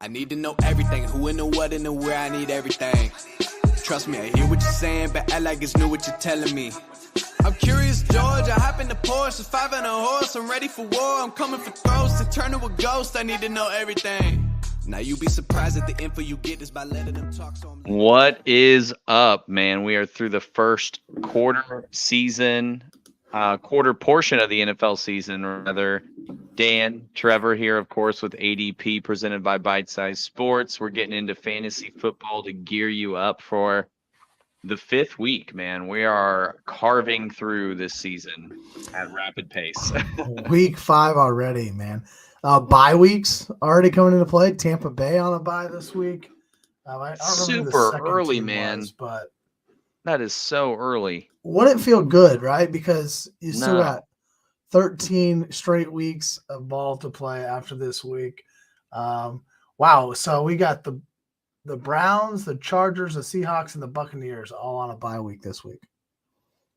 I need to know everything, who and the what and the where, I need everything. Trust me, I hear what you're saying, but act like it's new what you're telling me. I'm curious, George, I hop in the Porsche, it's 5 and a horse, I'm ready for war, I'm coming for throats, to turn to a ghost, I need to know everything. Now you be surprised at the info you get is by letting them talk so I'm... What is up, man? We are through the first quarter portion of the NFL season, rather. Dan, Trevor here, of course, with ADP presented by Bite Size Sports. We're getting into fantasy football to gear you up for the 5th week, man. We are carving through this season at rapid pace. Week 5 already, man. Bye weeks already coming into play. Tampa Bay on a bye this week. I don't remember who the Super second early, team man. was, but That is so early. wouldn't feel good, right? Because you still No. got 13 straight weeks of ball to play after this week. Wow. So we got the Browns, the Chargers, the Seahawks, and the Buccaneers all on a bye week this week.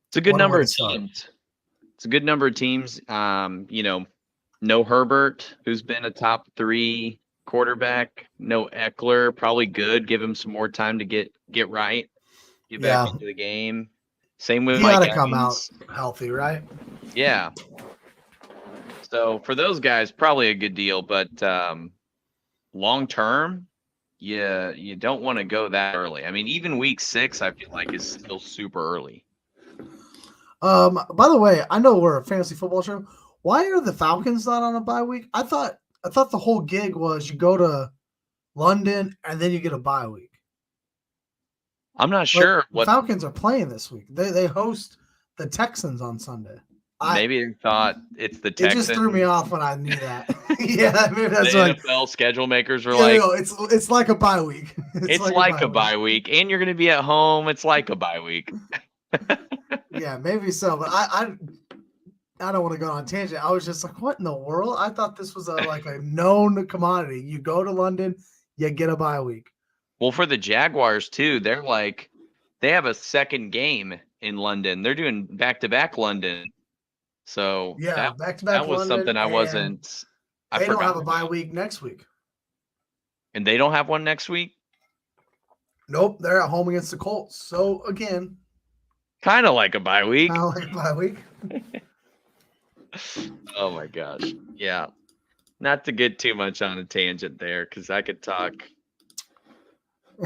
It's a good What a number way of to start. teams. It's a good number of teams. No Herbert, who's been a top 3 quarterback. No Eckler, probably good. Give him some more time to get right, get back Yeah. into the game. Same with He Mike got to come out Evans. healthy, right? Yeah. So for those guys, probably a good deal. But long term, you don't want to go that early. I mean, even week 6, I feel like is still super early. By the way, I know we're a fantasy football show. Why are the Falcons not on a bye week? I thought the whole gig was you go to London and then you get a bye week. I'm not sure But what. the Falcons are playing this week. They host the Texans on Sunday. Maybe they thought it's the It Texans. just threw me off when I knew that. Yeah, maybe that's The like NFL schedule makers were yeah, like, no, it's like a bye week. it's like a bye week, and you're going to be at home. It's like a bye week. Yeah, maybe so. But I don't want to go on a tangent. I was just like, what in the world? I thought this was like a known commodity. You go to London, you get a bye week. Well, for the Jaguars too, they have a second game in London. They're doing back-to-back London. So Yeah, back-to-back that was London, something I wasn't. I They don't forgot have a bye about. week next week. And they don't have one next week. Nope, they're at home against the Colts. So again, Kind of like a bye week. kind of like a bye week. Oh my gosh. Yeah. Not to get too much on a tangent there, because I could talk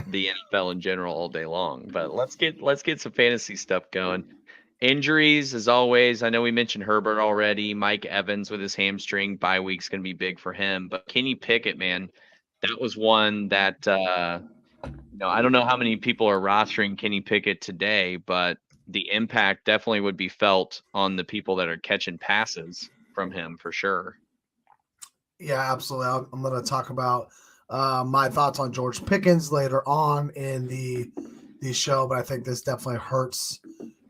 the NFL in general all day long. But let's get some fantasy stuff going. Injuries, as always. I know we mentioned Herbert already. Mike Evans with his hamstring bye week's going to be big for him. But Kenny Pickett, man, that was one that I don't know how many people are rostering Kenny Pickett today, but the impact definitely would be felt on the people that are catching passes from him for sure. Yeah, absolutely. I'm going to talk about my thoughts on George Pickens later on in the show, but I think this definitely hurts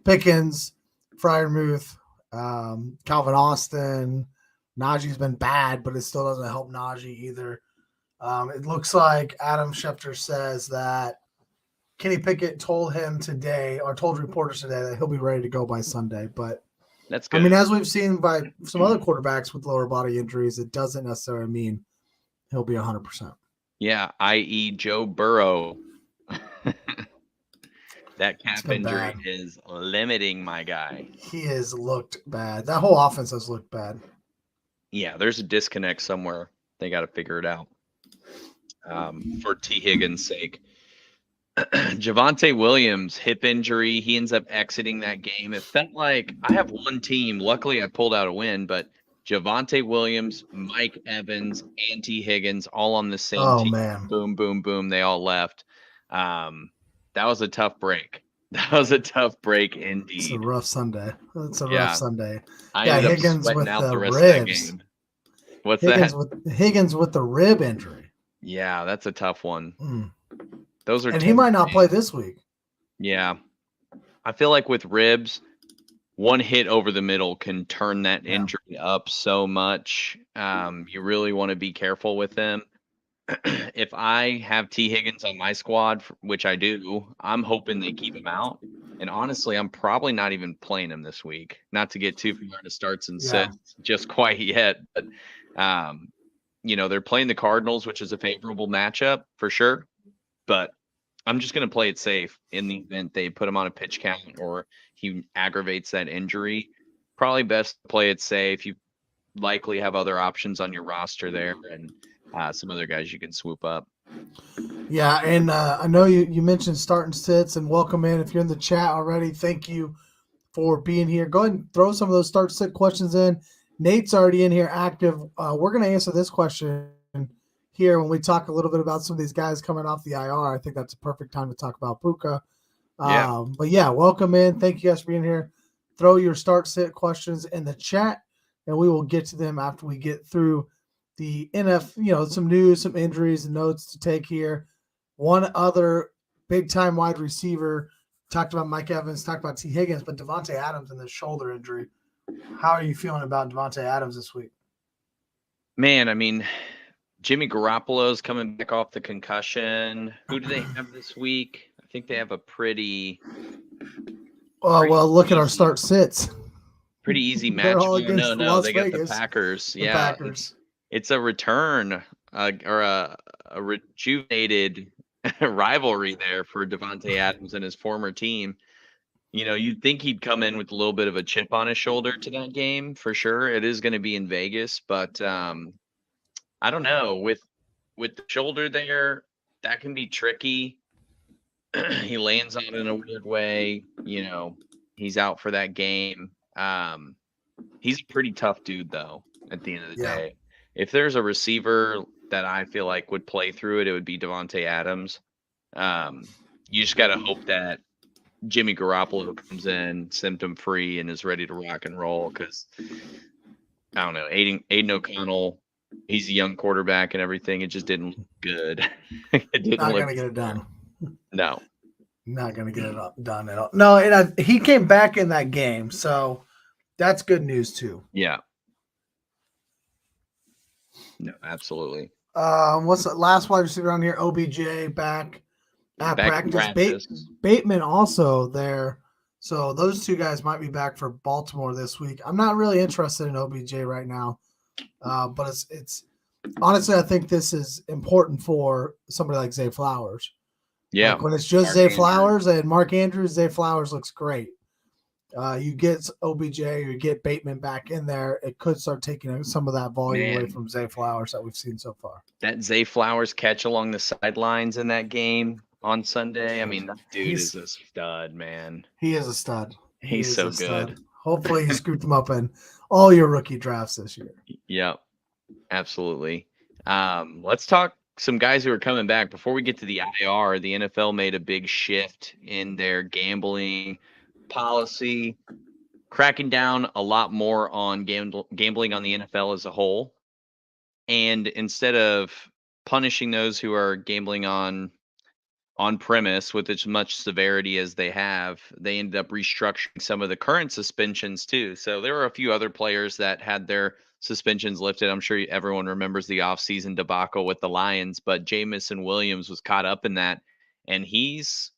Pickens, Freiermuth, Calvin Austin. Najee's been bad, but it still doesn't help Najee either. It looks like Adam Schefter says that Kenny Pickett told reporters today that he'll be ready to go by Sunday. But That's good. I mean, as we've seen by some other quarterbacks with lower body injuries, it doesn't necessarily mean he'll be 100%. Yeah, i.e. Joe Burrow. That calf injury bad. is limiting my guy. He has looked bad. That whole offense has looked bad. Yeah, there's a disconnect somewhere. They got to figure it out. For T. Higgins' sake. Javonte Williams, hip injury. He ends up exiting that game. It felt like I have one team. Luckily, I pulled out a win, but Javonte Williams, Mike Evans, and T. Higgins all on the same team. Man. Boom, boom, boom. They all left. That was a tough break. That was a tough break indeed. It's a rough Sunday. Rough Sunday. I ended Higgins up sweating with out the the rest ribs. of that game. What's Higgins that? Higgins with the rib injury. Yeah, that's a tough one. Mm. Those are And he might not play this week. Yeah. I feel like with ribs, one hit over the middle can turn that injury up so much. You really want to be careful with them. If I have T. Higgins on my squad, which I do, I'm hoping they keep him out. And honestly, I'm probably not even playing him this week. Not to get too far into starts and sits just quite yet. But they're playing the Cardinals, which is a favorable matchup for sure. But I'm just going to play it safe in the event they put him on a pitch count or he aggravates that injury. Probably best to play it safe. You likely have other options on your roster there and some other guys you can swoop up. Yeah, and I know you mentioned starting sits and welcome in. If you're in the chat already, thank you for being here. Go ahead and throw some of those start sit questions in. Nate's already in here active. We're going to answer this question here when we talk a little bit about some of these guys coming off the IR. I think that's a perfect time to talk about Puka. But yeah, welcome in. Thank you guys for being here. Throw your start sit questions in the chat, and we will get to them after we get through the some news, some injuries, and notes to take here. One other big-time wide receiver, talked about Mike Evans, talked about T. Higgins, but Devontae Adams and the shoulder injury. How are you feeling about Devontae Adams this week? Man, I mean, Jimmy Garoppolo's coming back off the concussion. Who do they have this week? I think they have a pretty look at our start sits. Pretty easy matchup. No, they got the Packers. Packers. It's a return or a rejuvenated rivalry there for Devontae Adams and his former team. You'd think he'd come in with a little bit of a chip on his shoulder to that game for sure. It is going to be in Vegas, but I don't know. With the shoulder there, that can be tricky. He lands on it in a weird way. He's out for that game. He's a pretty tough dude, though, at the end of the day. If there's a receiver that I feel like would play through it, it would be Devontae Adams. You just got to hope that Jimmy Garoppolo comes in symptom-free and is ready to rock and roll because, I don't know, Aiden O'Connell, he's a young quarterback and everything. It just didn't look good. Not going to get it done. No. Not going to get it done at all. No, and he came back in that game, so that's good news too. Yeah. No, absolutely. What's the last wide receiver on here? OBJ back at practice. Bateman also there. So those two guys might be back for Baltimore this week. I'm not really interested in OBJ right now, but it's honestly, I think this is important for somebody like Zay Flowers. Yeah. Like when it's just Zay Flowers and Mark Andrews, Zay Flowers looks great. You get OBJ or you get Bateman back in there, it could start taking some of that volume away from Zay Flowers that we've seen so far. That Zay Flowers catch along the sidelines in that game on Sunday. I mean, that dude is a stud, man. He is a stud. He's so good. Hopefully he scooped him up in all your rookie drafts this year. Yep, absolutely. Let's talk some guys who are coming back. Before we get to the IR, the NFL made a big shift in their gambling policy, cracking down a lot more on gambling on the NFL as a whole. And instead of punishing those who are gambling on premise with as much severity as they have, they ended up restructuring some of the current suspensions too. So there were a few other players that had their suspensions lifted. I'm sure everyone remembers the offseason debacle with the Lions, but Jameson Williams was caught up in that, and he's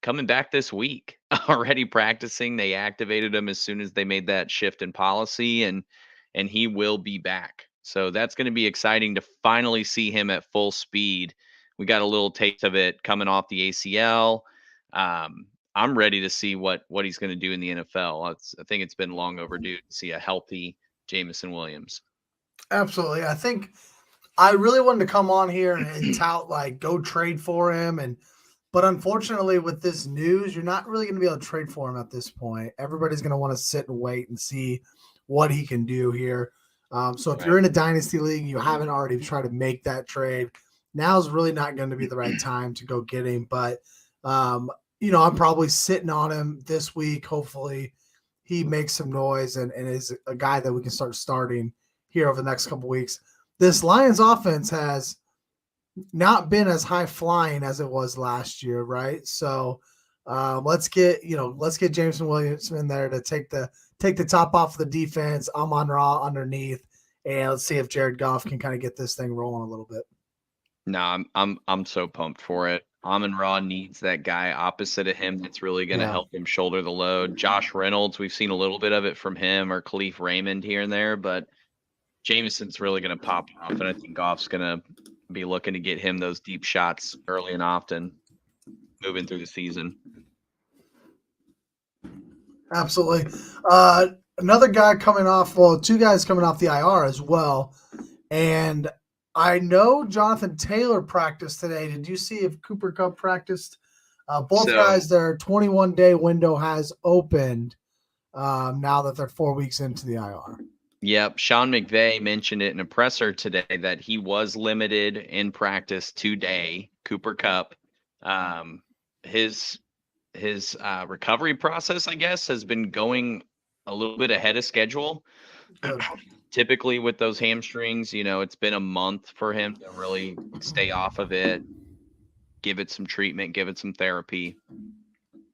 coming back this week, already practicing. They activated him as soon as they made that shift in policy, and he will be back. So that's going to be exciting to finally see him at full speed. We got a little taste of it coming off the ACL. I'm ready to see what he's going to do in the NFL. I think it's been long overdue to see a healthy Jameson Williams. Absolutely. I think I really wanted to come on here and tout, like, go trade for him. But unfortunately with this news, you're not really going to be able to trade for him at this point. Everybody's going to want to sit and wait and see what he can do here. So if you're in a dynasty league, you haven't already tried to make that trade, now's really not going to be the right time to go get him. But, I'm probably sitting on him this week. Hopefully he makes some noise and is a guy that we can start starting here over the next couple weeks. This Lions offense has not been as high flying as it was last year, right? So let's get Jameson Williams in there to take the top off of the defense. Amon-Ra underneath, and let's see if Jared Goff can kind of get this thing rolling a little bit. No, I'm so pumped for it. Amon-Ra needs that guy opposite of him that's really going to help him shoulder the load. Josh Reynolds, we've seen a little bit of it from him, or Khalif Raymond here and there, but Jameson's really going to pop off, and I think Goff's going to be looking to get him those deep shots early and often moving through the season. Absolutely. Another guy coming off, well, two guys coming off the IR as well. And I know Jonathan Taylor practiced today. Did you see if Cooper Kupp practiced? Both guys, their 21-day window has opened now that they're 4 weeks into the IR. Yep. Sean McVay mentioned it in a presser today that he was limited in practice today. Cooper Kupp. His recovery process, I guess, has been going a little bit ahead of schedule. Good. Typically with those hamstrings, it's been a month for him to really stay off of it, give it some treatment, give it some therapy.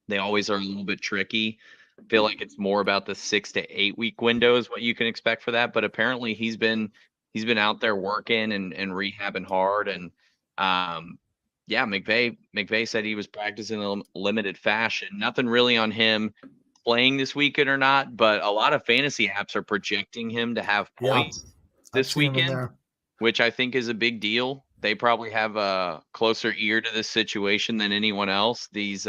They always are a little bit tricky. I feel like it's more about the 6 to 8 week window is what you can expect for that. But apparently he's been out there working and rehabbing hard. And McVay said he was practicing in a limited fashion. Nothing really on him playing this weekend or not, but a lot of fantasy apps are projecting him to have points this weekend, which I think is a big deal. They probably have a closer ear to this situation than anyone else. These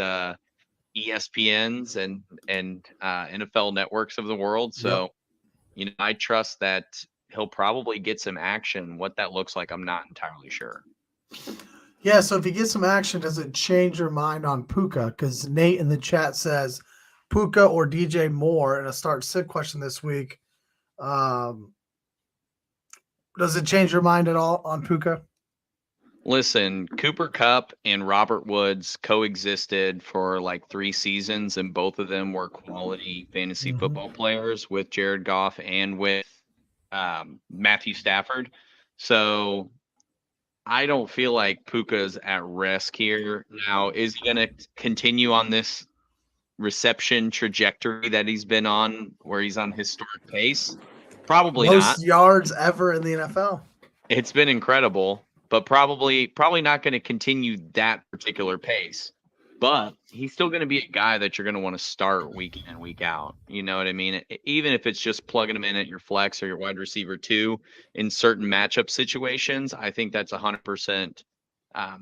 ESPNs and NFL networks of the world. So, I trust that he'll probably get some action. What that looks like, I'm not entirely sure. Yeah, so if he gets some action, does it change your mind on Puka? Because Nate in the chat says Puka or DJ Moore in a start-sit question this week. Does it change your mind at all on Puka? Listen, Cooper Kupp and Robert Woods coexisted for like 3 seasons, and both of them were quality fantasy football players with Jared Goff and with Matthew Stafford. So I don't feel like Puka's at risk here. Now, is he going to continue on this reception trajectory that he's been on, where he's on historic pace? Probably not. Most yards ever in the NFL. It's been incredible, but probably not going to continue that particular pace. But he's still going to be a guy that you're going to want to start week in and week out. You know what I mean? Even if it's just plugging him in at your flex or your wide receiver 2 in certain matchup situations, I think that's 100%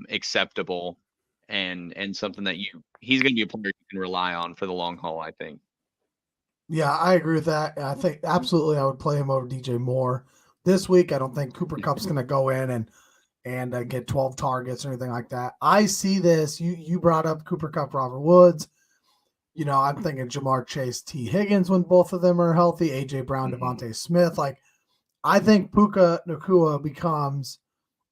acceptable and something that he's going to be a player you can rely on for the long haul, I think. Yeah, I agree with that. I think absolutely I would play him over DJ Moore this week. I don't think Cooper Kupp's going to go in and get 12 targets or anything like that. I see this. You brought up Cooper Kupp, Robert Woods. I'm thinking Jamar Chase, T. Higgins when both of them are healthy, A.J. Brown, Devontae Smith. I think Puka Nacua becomes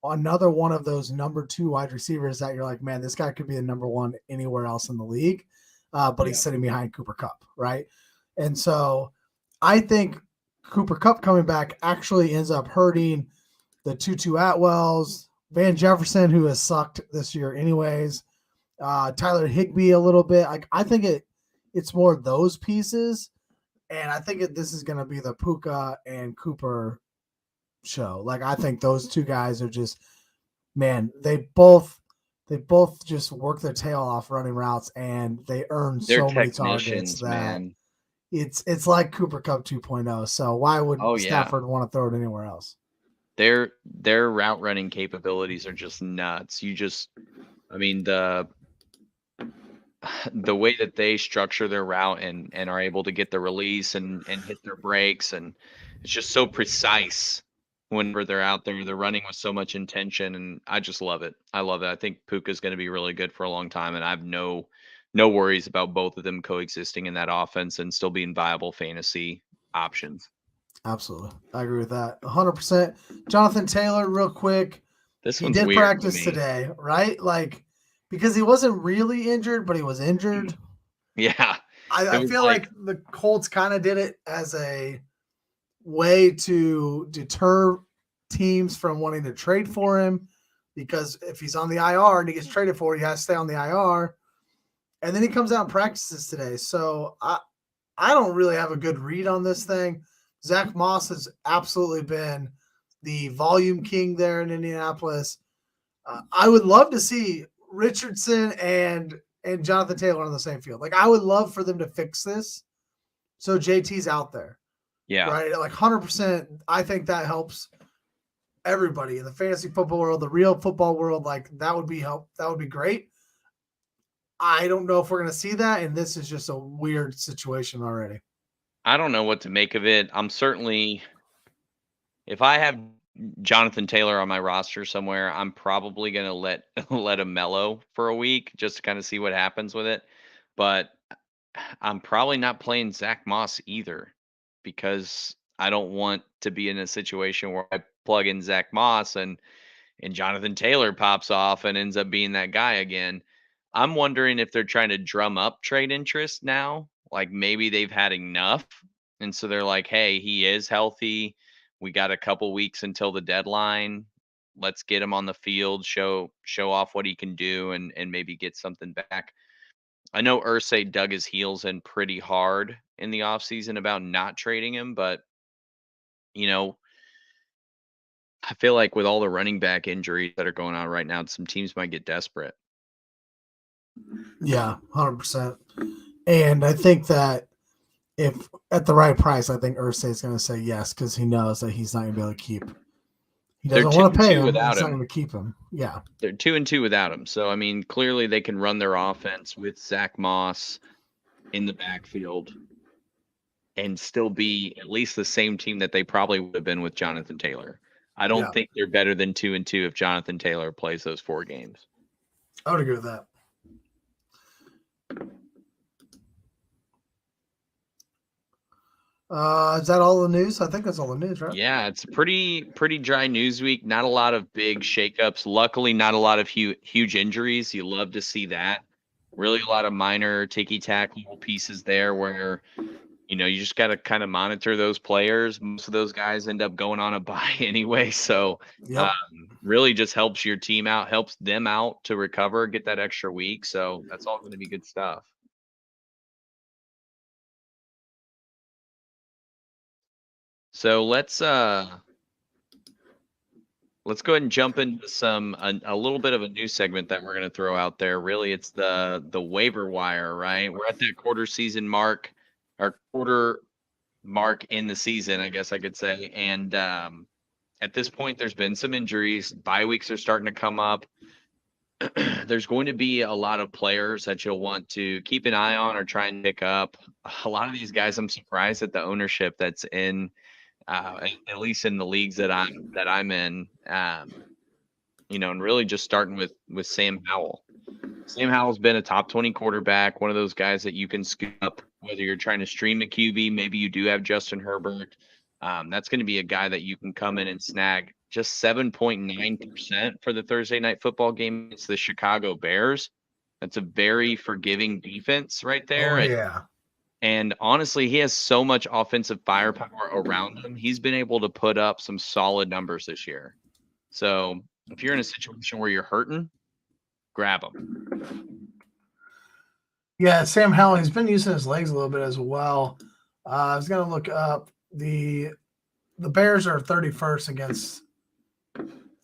another one of those number 2 wide receivers that you're like, man, this guy could be the number 1 anywhere else in the league, but he's sitting behind Cooper Kupp, right? And so I think Cooper Kupp coming back actually ends up hurting the Tutu Atwells, Van Jefferson, who has sucked this year anyways, Tyler Higbee a little bit. I think it's more those pieces, and I think this is going to be the Puka and Cooper show. I think those 2 guys are just, man, they both just work their tail off running routes, and they earn so many targets that man. It's like Cooper Kupp 2.0. So why would Stafford want to throw it anywhere else? Their route running capabilities are just nuts. The way that they structure their route and are able to get the release and hit their breaks, and it's just so precise whenever they're out there. They're running with so much intention, and I just love it. I love it. I think Puka's going to be really good for a long time, and I have no worries about both of them coexisting in that offense and still being viable fantasy options. Absolutely. I agree with that. 100%. Jonathan Taylor, real quick. He did practice today, right? Because he wasn't really injured, but he was injured. Yeah. I feel like the Colts kind of did it as a way to deter teams from wanting to trade for him, because if he's on the IR and he gets traded for, he has to stay on the IR. And then he comes out and practices today. So I don't really have a good read on this thing. Zach Moss has absolutely been the volume king there in Indianapolis. I would love to see Richardson and Jonathan Taylor on the same field. I would love for them to fix this so JT's out there. Yeah. Right. Like 100%. I think that helps everybody in the fantasy football world, the real football world. Like that would be help. That would be great. I don't know if we're going to see that. And this is just a weird situation already. I don't know what to make of it. I'm certainly, if I have Jonathan Taylor on my roster somewhere, I'm probably going to let him mellow for a week just to kind of see what happens with it. But I'm probably not playing Zach Moss either because I don't want to be in a situation where I plug in Zach Moss and Jonathan Taylor pops off and ends up being that guy again. I'm wondering if they're trying to drum up trade interest now. Like maybe they've had enough. And so they're like, hey, he is healthy. We got a couple weeks until the deadline. Let's get him on the field, show off what he can do and maybe get something back. I know Irsay dug his heels in pretty hard in the offseason about not trading him, but you know, I feel like with all the running back injuries that are going on right now, some teams might get desperate. Yeah, 100%. And I think that if at the right price, I think Irsay is going to say yes because he knows that he's not going to be able to keep. He doesn't want to pay him. He's not going to keep him. Yeah, they're 2-2 without him. So I mean, clearly they can run their offense with Zach Moss in the backfield and still be at least the same team that they probably would have been with Jonathan Taylor. I don't think they're better than 2-2 if Jonathan Taylor plays those 4 games. I would agree with that. Is that all the news? I think that's all the news, right? Yeah, it's a pretty dry news week. Not a lot of big shakeups. Luckily, not a lot of huge injuries. You love to see that. Really, a lot of minor ticky-tack little pieces there where, you just got to kind of monitor those players. Most of those guys end up going on a bye anyway. So really just helps your team out, helps them out to recover, get that extra week. So that's all going to be good stuff. So let's go ahead and jump into a little bit of a new segment that we're going to throw out there. Really, it's the waiver wire, right? We're at that quarter mark in the season, I guess I could say. And at this point, there's been some injuries. Bye weeks are starting to come up. There's going to be a lot of players that you'll want to keep an eye on or try and pick up. A lot of these guys, I'm surprised at the ownership that's in. At least in the leagues that I'm in, and really just starting with Sam Howell. Sam Howell's been a top 20 quarterback, one of those guys that you can scoop up, whether you're trying to stream a QB, maybe you do have Justin Herbert. That's going to be a guy that you can come in and snag just 7.9% for the Thursday night football game against the Chicago Bears. That's a very forgiving defense right there. Oh, yeah. And honestly, he has so much offensive firepower around him. He's been able to put up some solid numbers this year. So if you're in a situation where you're hurting, grab him. Yeah, Sam Howell, he's been using his legs a little bit as well. I was going to look up the Bears are 31st against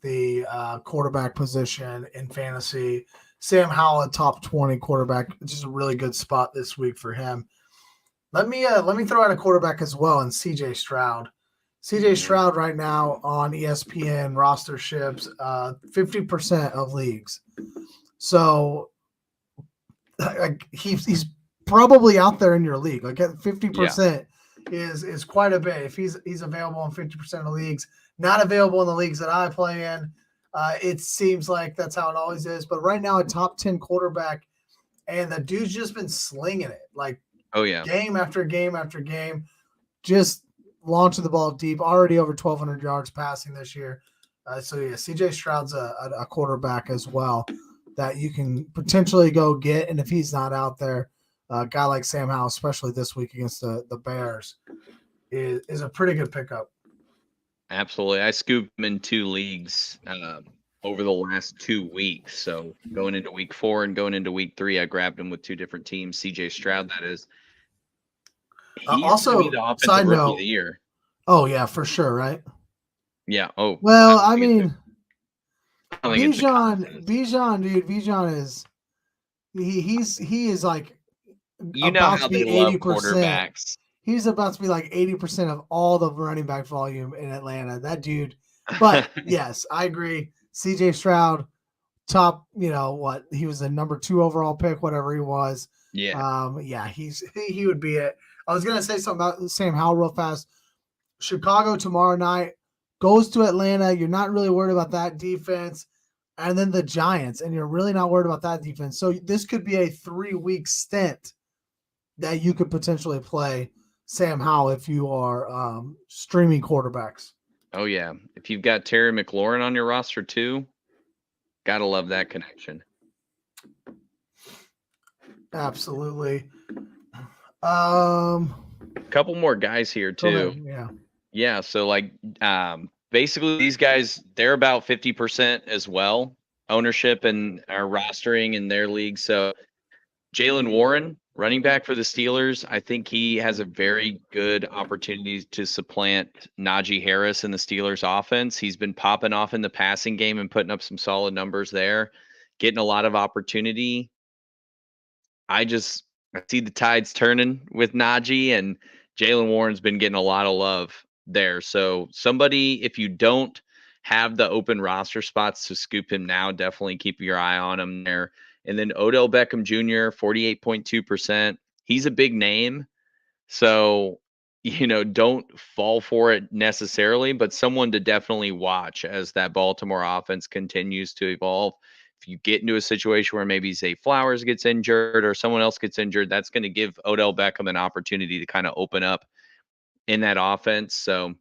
the quarterback position in fantasy. Sam Howell, a top 20 quarterback, which is a really good spot this week for him. Let me throw out a quarterback as well in C.J. Stroud. C.J. Stroud right now on ESPN roster ships 50% of leagues. So he's probably out there in your league. Like 50% is quite a bit. If he's available in 50% of leagues, not available in the leagues that I play in, it seems like that's how it always is. But right now, a top 10 quarterback, and the dude's just been slinging it. Like, oh yeah, game after game after game, just launching the ball deep. Already over 1,200 yards passing this year. So yeah, C.J. Stroud's a quarterback as well that you can potentially go get. And if he's not out there, a guy like Sam Howell, especially this week against the Bears, is a pretty good pickup. Absolutely, I scooped him in 2 leagues over the last 2 weeks. So going into week 4 and going into week 3, I grabbed him with 2 different teams. C.J. Stroud, that is. Also, the offensive rookie of the year. Oh yeah, for sure, right? Yeah. Oh well, I mean, Bijan, dude, Bijan is he is like how they love quarterbacks. he's about to be like 80% of all the running back volume in Atlanta. That dude. But yes, I agree. CJ Stroud, top, he was the number 2 overall pick, whatever he was. Yeah. He would be it. I was going to say something about Sam Howell real fast. Chicago tomorrow night goes to Atlanta. You're not really worried about that defense. And then the Giants, and you're really not worried about that defense. So this could be a 3-week stint that you could potentially play Sam Howell if you are streaming quarterbacks. Oh, yeah. If you've got Terry McLaurin on your roster too, got to love that connection. Absolutely. Couple more guys here too. Yeah. So basically these guys, they're about 50% as well, ownership and are rostering in their league. So Jaylen Warren, running back for the Steelers, I think he has a very good opportunity to supplant Najee Harris in the Steelers offense. He's been popping off in the passing game and putting up some solid numbers there, getting a lot of opportunity. I see the tides turning with Najee, and Jaylen Warren's been getting a lot of love there. So somebody, if you don't have the open roster spots to scoop him now, definitely keep your eye on him there. And then Odell Beckham Jr., 48.2%. He's a big name. So, don't fall for it necessarily, but someone to definitely watch as that Baltimore offense continues to evolve. If you get into a situation where maybe Zay Flowers gets injured or someone else gets injured, that's going to give Odell Beckham an opportunity to kind of open up in that offense. So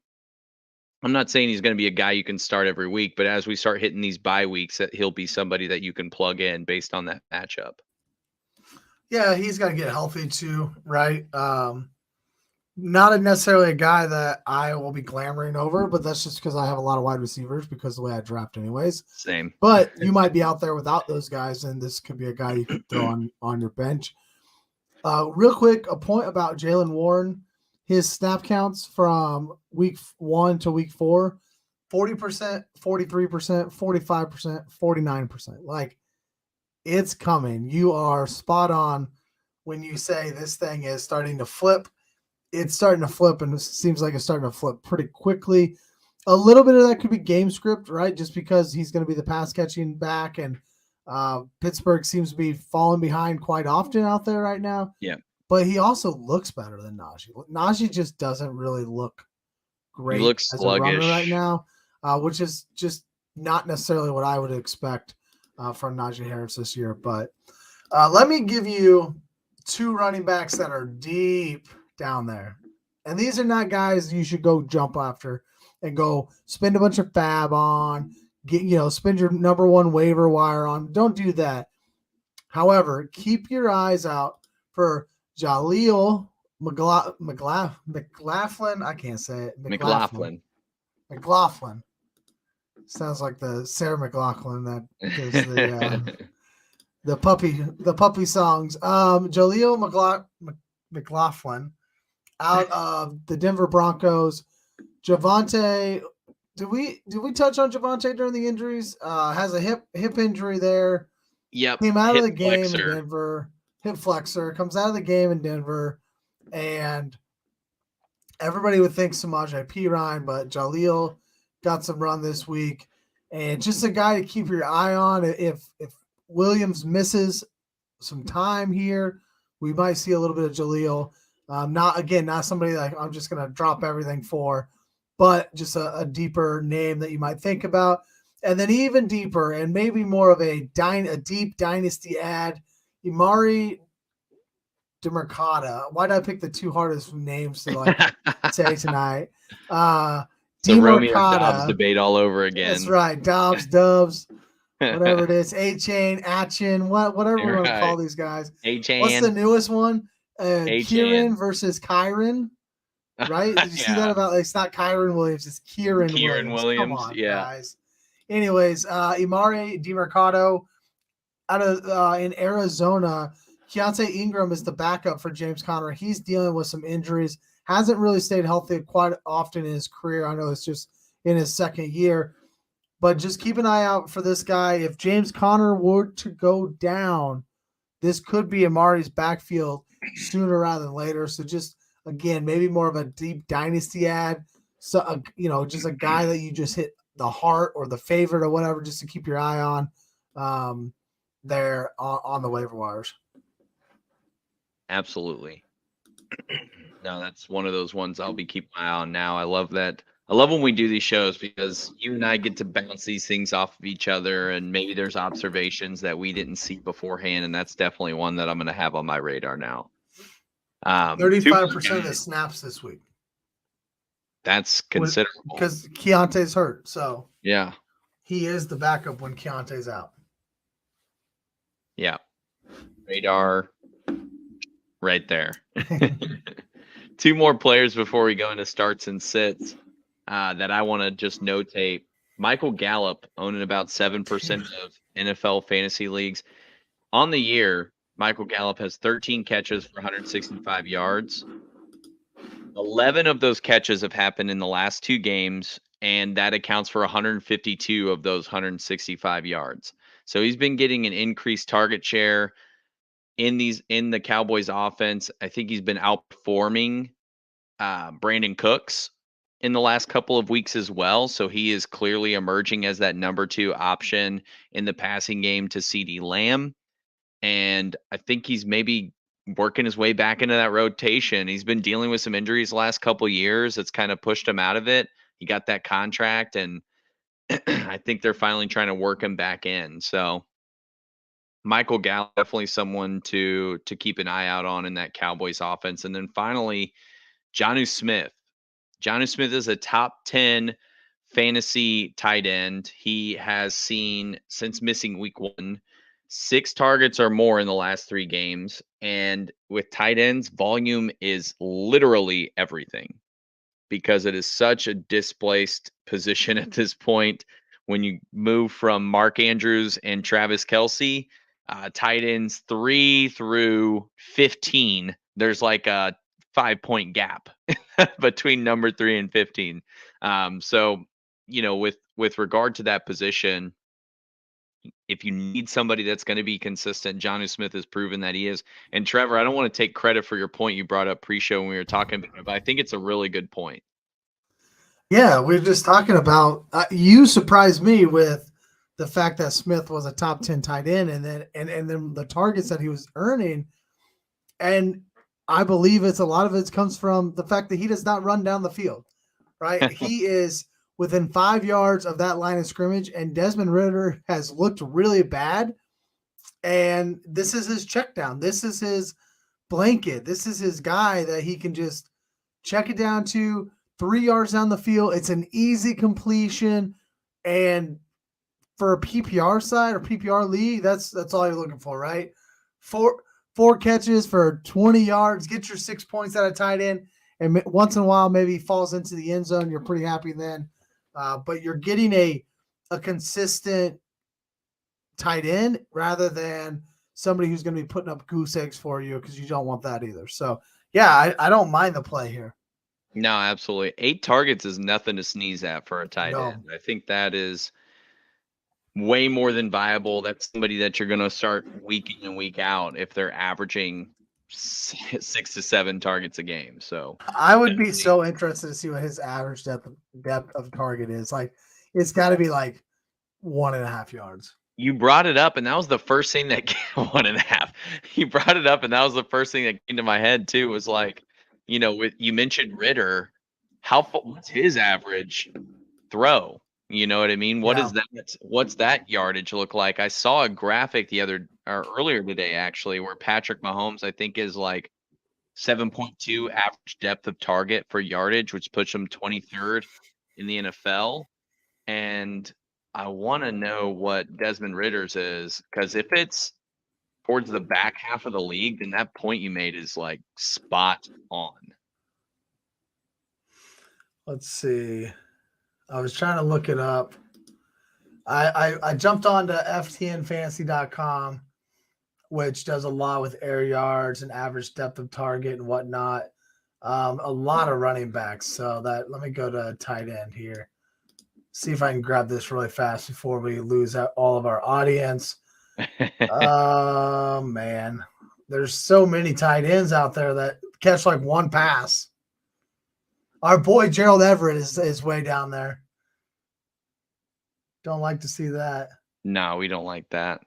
I'm not saying he's going to be a guy you can start every week, but as we start hitting these bye weeks, that he'll be somebody that you can plug in based on that matchup. Yeah, he's got to get healthy too, right? Not necessarily a guy that I will be glamoring over, but that's just because I have a lot of wide receivers because of the way I draft anyways. Same. But you might be out there without those guys, and this could be a guy you could throw on your bench. Real quick, a point about Jaylen Warren. His snap counts from week 1 to week 4, 40%, 43%, 45%, 49%. Like, it's coming. You are spot on when you say this thing is starting to flip. It's starting to flip, and it seems like it's starting to flip pretty quickly. A little bit of that could be game script, right? Just because he's going to be the pass catching back, and Pittsburgh seems to be falling behind quite often out there right now. Yeah. But he also looks better than Najee. Najee just doesn't really look great. He looks as sluggish a runner right now, which is just not necessarily what I would expect from Najee Harris this year. But let me give you 2 running backs that are deep down there. And these are not guys you should go jump after and go spend a bunch of fab on, spend your number 1 waiver wire on. Don't do that. However, keep your eyes out for Jaleel McLaughlin. I can't say it. McLaughlin. Sounds like the Sarah McLaughlin that does the puppy songs. Jaleel McLaughlin out of the Denver Broncos. Javonte, did we touch on Javonte during the injuries? Has a hip injury there. Yep. Came out of the game in Denver. Hip flexor, comes out of the game in Denver, and everybody would think Samaje Perine, but Jaleel got some run this week, and just a guy to keep your eye on. If Williams misses some time here, we might see a little bit of Jaleel. Not somebody like I'm just going to drop everything for, but just a deeper name that you might think about. And then even deeper and maybe more of a deep dynasty ad, Emari Demercado. Why did I pick the 2 hardest names to say tonight? The Romeo Dobbs debate all over again. That's right. Dobbs, Dubs, whatever it is. A-Chain, Atchin, whatever we want to call these guys. A-Chain. What's the newest one? Kieran versus Kyron. Right? Did you see that about it's not Kyron Williams, it's Kieran Williams. Come on, guys. Anyways, Emari Demercado out of in Arizona. Keontae Ingram is the backup for James Conner. He's dealing with some injuries. Hasn't really stayed healthy quite often in his career. I know it's just in his 2nd year. But just keep an eye out for this guy. If James Conner were to go down, this could be Amari's backfield sooner rather than later. So just again, maybe more of a deep dynasty ad. So, just a guy that you just hit the heart or the favorite or whatever, just to keep your eye on there on the waiver wires. Absolutely. No, that's one of those ones I'll be keeping my eye on now. I love that. I love when we do these shows because you and I get to bounce these things off of each other, and maybe there's observations that we didn't see beforehand, and that's definitely one that I'm going to have on my radar now. 35% of the snaps this week. That's considerable. Because Keontae's hurt, so yeah, he is the backup when Keontae's out. Yeah, radar right there. Two more players before we go into starts and sits that I want to just notate. Michael Gallup owning about 7% of NFL fantasy leagues. On the year, Michael Gallup has 13 catches for 165 yards. 11 of those catches have happened in the last 2 games, and that accounts for 152 of those 165 yards. So he's been getting an increased target share in the Cowboys offense. I think he's been outperforming Brandon Cooks in the last couple of weeks as well. So he is clearly emerging as that number 2 option in the passing game to CeeDee Lamb. And I think he's maybe working his way back into that rotation. He's been dealing with some injuries the last couple of years. That's kind of pushed him out of it. He got that contract, and I think they're finally trying to work him back in. So Michael Gallup, definitely someone to keep an eye out on in that Cowboys offense. And then finally, Jonnu Smith. Jonnu Smith is a top 10 fantasy tight end. He has seen, since missing week 1, 6 targets or more in the last 3 games. And with tight ends, volume is literally everything because it is such a displaced position at this point. When you move from Mark Andrews and Travis Kelce, tight ends 3 through 15, there's like a 5-point gap between number 3 and 15. So, with regard to that position, if you need somebody that's going to be consistent, Jonnu Smith has proven that he is. And Trevor, I don't want to take credit for your point you brought up pre-show when we were talking about it, but I think it's a really good point. Yeah, we were just talking about you surprised me with the fact that Smith was a top 10 tight end, and then the targets that he was earning. And I believe a lot of it comes from the fact that he does not run down the field, right? He is within 5 yards of that line of scrimmage, and Desmond Ridder has looked really bad. And this is his check down. This is his blanket. This is his guy that he can just check it down to 3 yards down the field. It's an easy completion. And for a PPR side or PPR league, that's all you're looking for, right? Four catches for 20 yards, get your 6 points out of tight end. And once in a while, maybe he falls into the end zone. You're pretty happy then. But you're getting a consistent tight end rather than somebody who's going to be putting up goose eggs for you, because you don't want that either. So, yeah, I don't mind the play here. No, absolutely. 8 targets is nothing to sneeze at for a tight end. I think that is way more than viable. That's somebody that you're going to start week in and week out if they're averaging 6 to 7 targets a game. So I would be so interested to see what his average depth of target is. Like, it's got to be like 1.5 yards. You brought it up, and that was the first thing that 1.5. You brought it up, and that was the first thing that came to my head too. Was like, you mentioned Ridder. What's his average throw? You know what I mean? What is that? What's that yardage look like? I saw a graphic earlier today, actually, where Patrick Mahomes, I think, is like 7.2 average depth of target for yardage, which puts him 23rd in the NFL. And I want to know what Desmond Ridder's is, because if it's towards the back half of the league, then that point you made is like spot on. Let's see. I was trying to look it up. I jumped on to ftnfantasy.com, which does a lot with air yards and average depth of target and whatnot. A lot of running backs. So let me go to tight end here. See if I can grab this really fast before we lose all of our audience. Oh, man. There's so many tight ends out there that catch like one pass. Our boy Gerald Everett is way down there. Don't like to see that. No, we don't like that.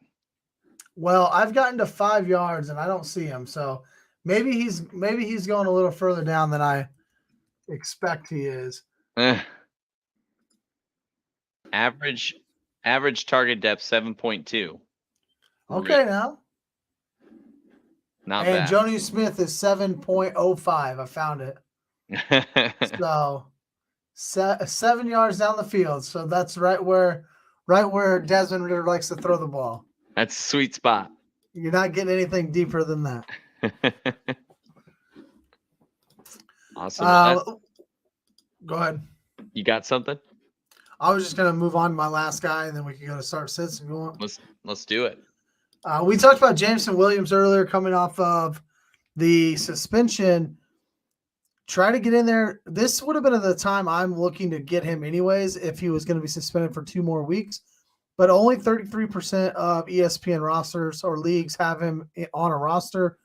Well, I've gotten to 5 yards and I don't see him. So maybe he's going a little further down than I expect he is. Average target depth 7.2. Okay, now. Not and bad. Joni Smith is 7.05. I found it. So 7 yards down the field. So that's right where Desmond Ridder likes to throw the ball. That's a sweet spot. You're not getting anything deeper than that. Awesome. Go ahead. You got something? I was just gonna move on to my last guy, and then we can go to start sits if you want. Let's do it. We talked about Jameson Williams earlier, coming off of the suspension. Try to get in there. This would have been at the time I'm looking to get him anyways if he was going to be suspended for 2 more weeks. But only 33% of ESPN rosters or leagues have him on a roster.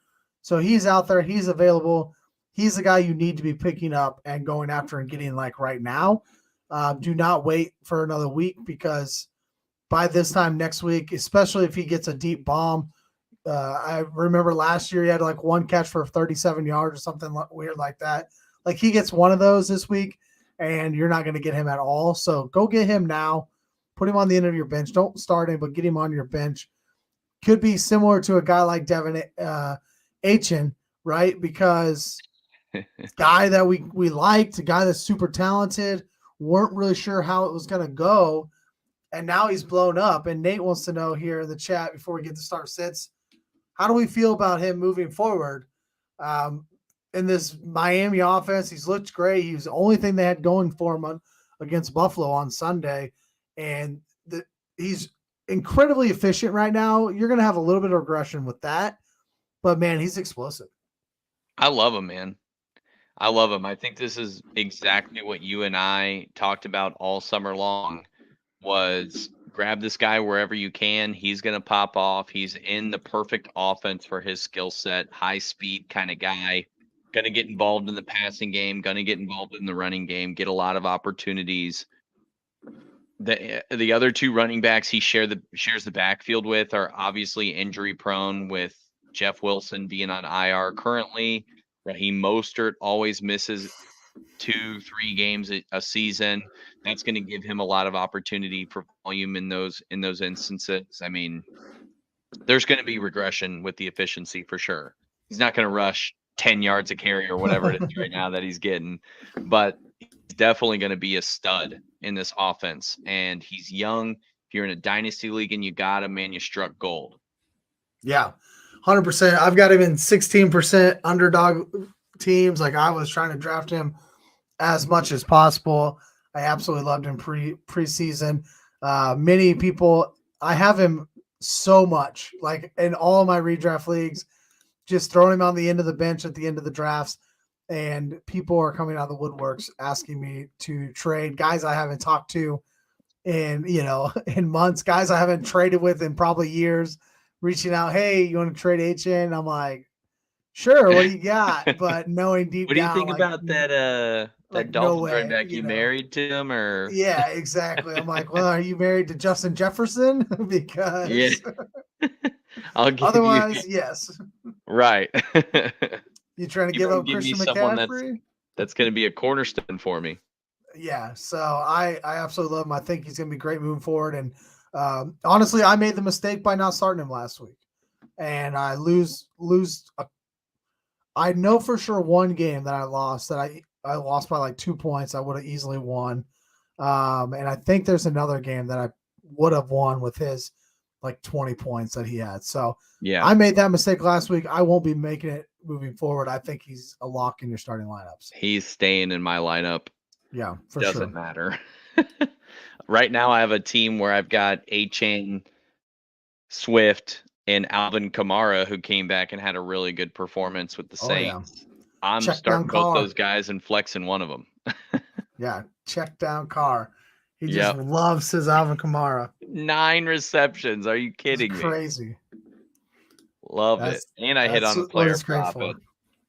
So he's out there. He's available. He's the guy you need to be picking up and going after and getting like right now. Do not wait for another week because by this time next week, especially if he gets a deep bomb, I remember last year he had like 1 catch for 37 yards or something weird like that. Like he gets one of those this week and you're not going to get him at all. So go get him now. Put him on the end of your bench. Don't start him, but get him on your bench. Could be similar to a guy like Devin Achin, right? Because guy that we liked, a guy that's super talented, weren't really sure how it was going to go. And now he's blown up. And Nate wants to know here in the chat before we get to start sits, how do we feel about him moving forward? In this Miami offense, he's looked great. He was the only thing they had going for him against Buffalo on Sunday. And he's incredibly efficient right now. You're going to have a little bit of regression with that. But, man, he's explosive. I love him, man. I love him. I think this is exactly what you and I talked about all summer long was grab this guy wherever you can. He's going to pop off. He's in the perfect offense for his skill set, high speed kind of guy, going to get involved in the passing game, going to get involved in the running game, get a lot of opportunities. The other 2 running backs he shares the backfield with are obviously injury prone, with Jeff Wilson being on IR currently. Raheem Mostert always misses 2-3 games a season. That's going to give him a lot of opportunity for volume in those instances. I mean, there's going to be regression with the efficiency for sure. He's not going to rush 10 yards a carry or whatever it is right now that he's getting, but he's definitely going to be a stud in this offense. And he's young. If you're in a dynasty league and you got him, man, you struck gold. Yeah, 100%. I've got him in 16% underdog teams. Like I was trying to draft him as much as possible. I absolutely loved him preseason. Many people, I have him so much, like in all my redraft leagues, just throwing him on the end of the bench at the end of the drafts. And people are coming out of the woodworks asking me to trade guys I haven't talked to in months, guys I haven't traded with in probably years, reaching out, hey, you want to trade HN? I'm like, sure, what do you got? But knowing deep down. What do you think about that Dolphins running back? You married to him or? Yeah, exactly. I'm like, well, are you married to Justin Jefferson? Because yeah. Otherwise, yes. Right. You trying to give up Christian McCaffrey? That's going to be a cornerstone for me. Yeah, so I absolutely love him. I think he's going to be great moving forward. And honestly, I made the mistake by not starting him last week, and I lose. I know for sure one game that I lost I lost by like 2 points. I would have easily won, and I think there's another game that I would have won with his like 20 points that he had. So yeah, I made that mistake last week. I won't be making it moving forward. I think he's a lock in your starting lineups. He's staying in my lineup. Yeah, for Doesn't sure. matter. Right now I have a team where I've got A-Chain, Swift, and Alvin Kamara, who came back and had a really good performance with the Saints. Yeah. I'm starting both those guys and flexing one of them. Yeah, check down Carr. He just loves his Alvin Kamara. 9 receptions. Are you kidding me? Crazy. Love it. And I hit on the player profit.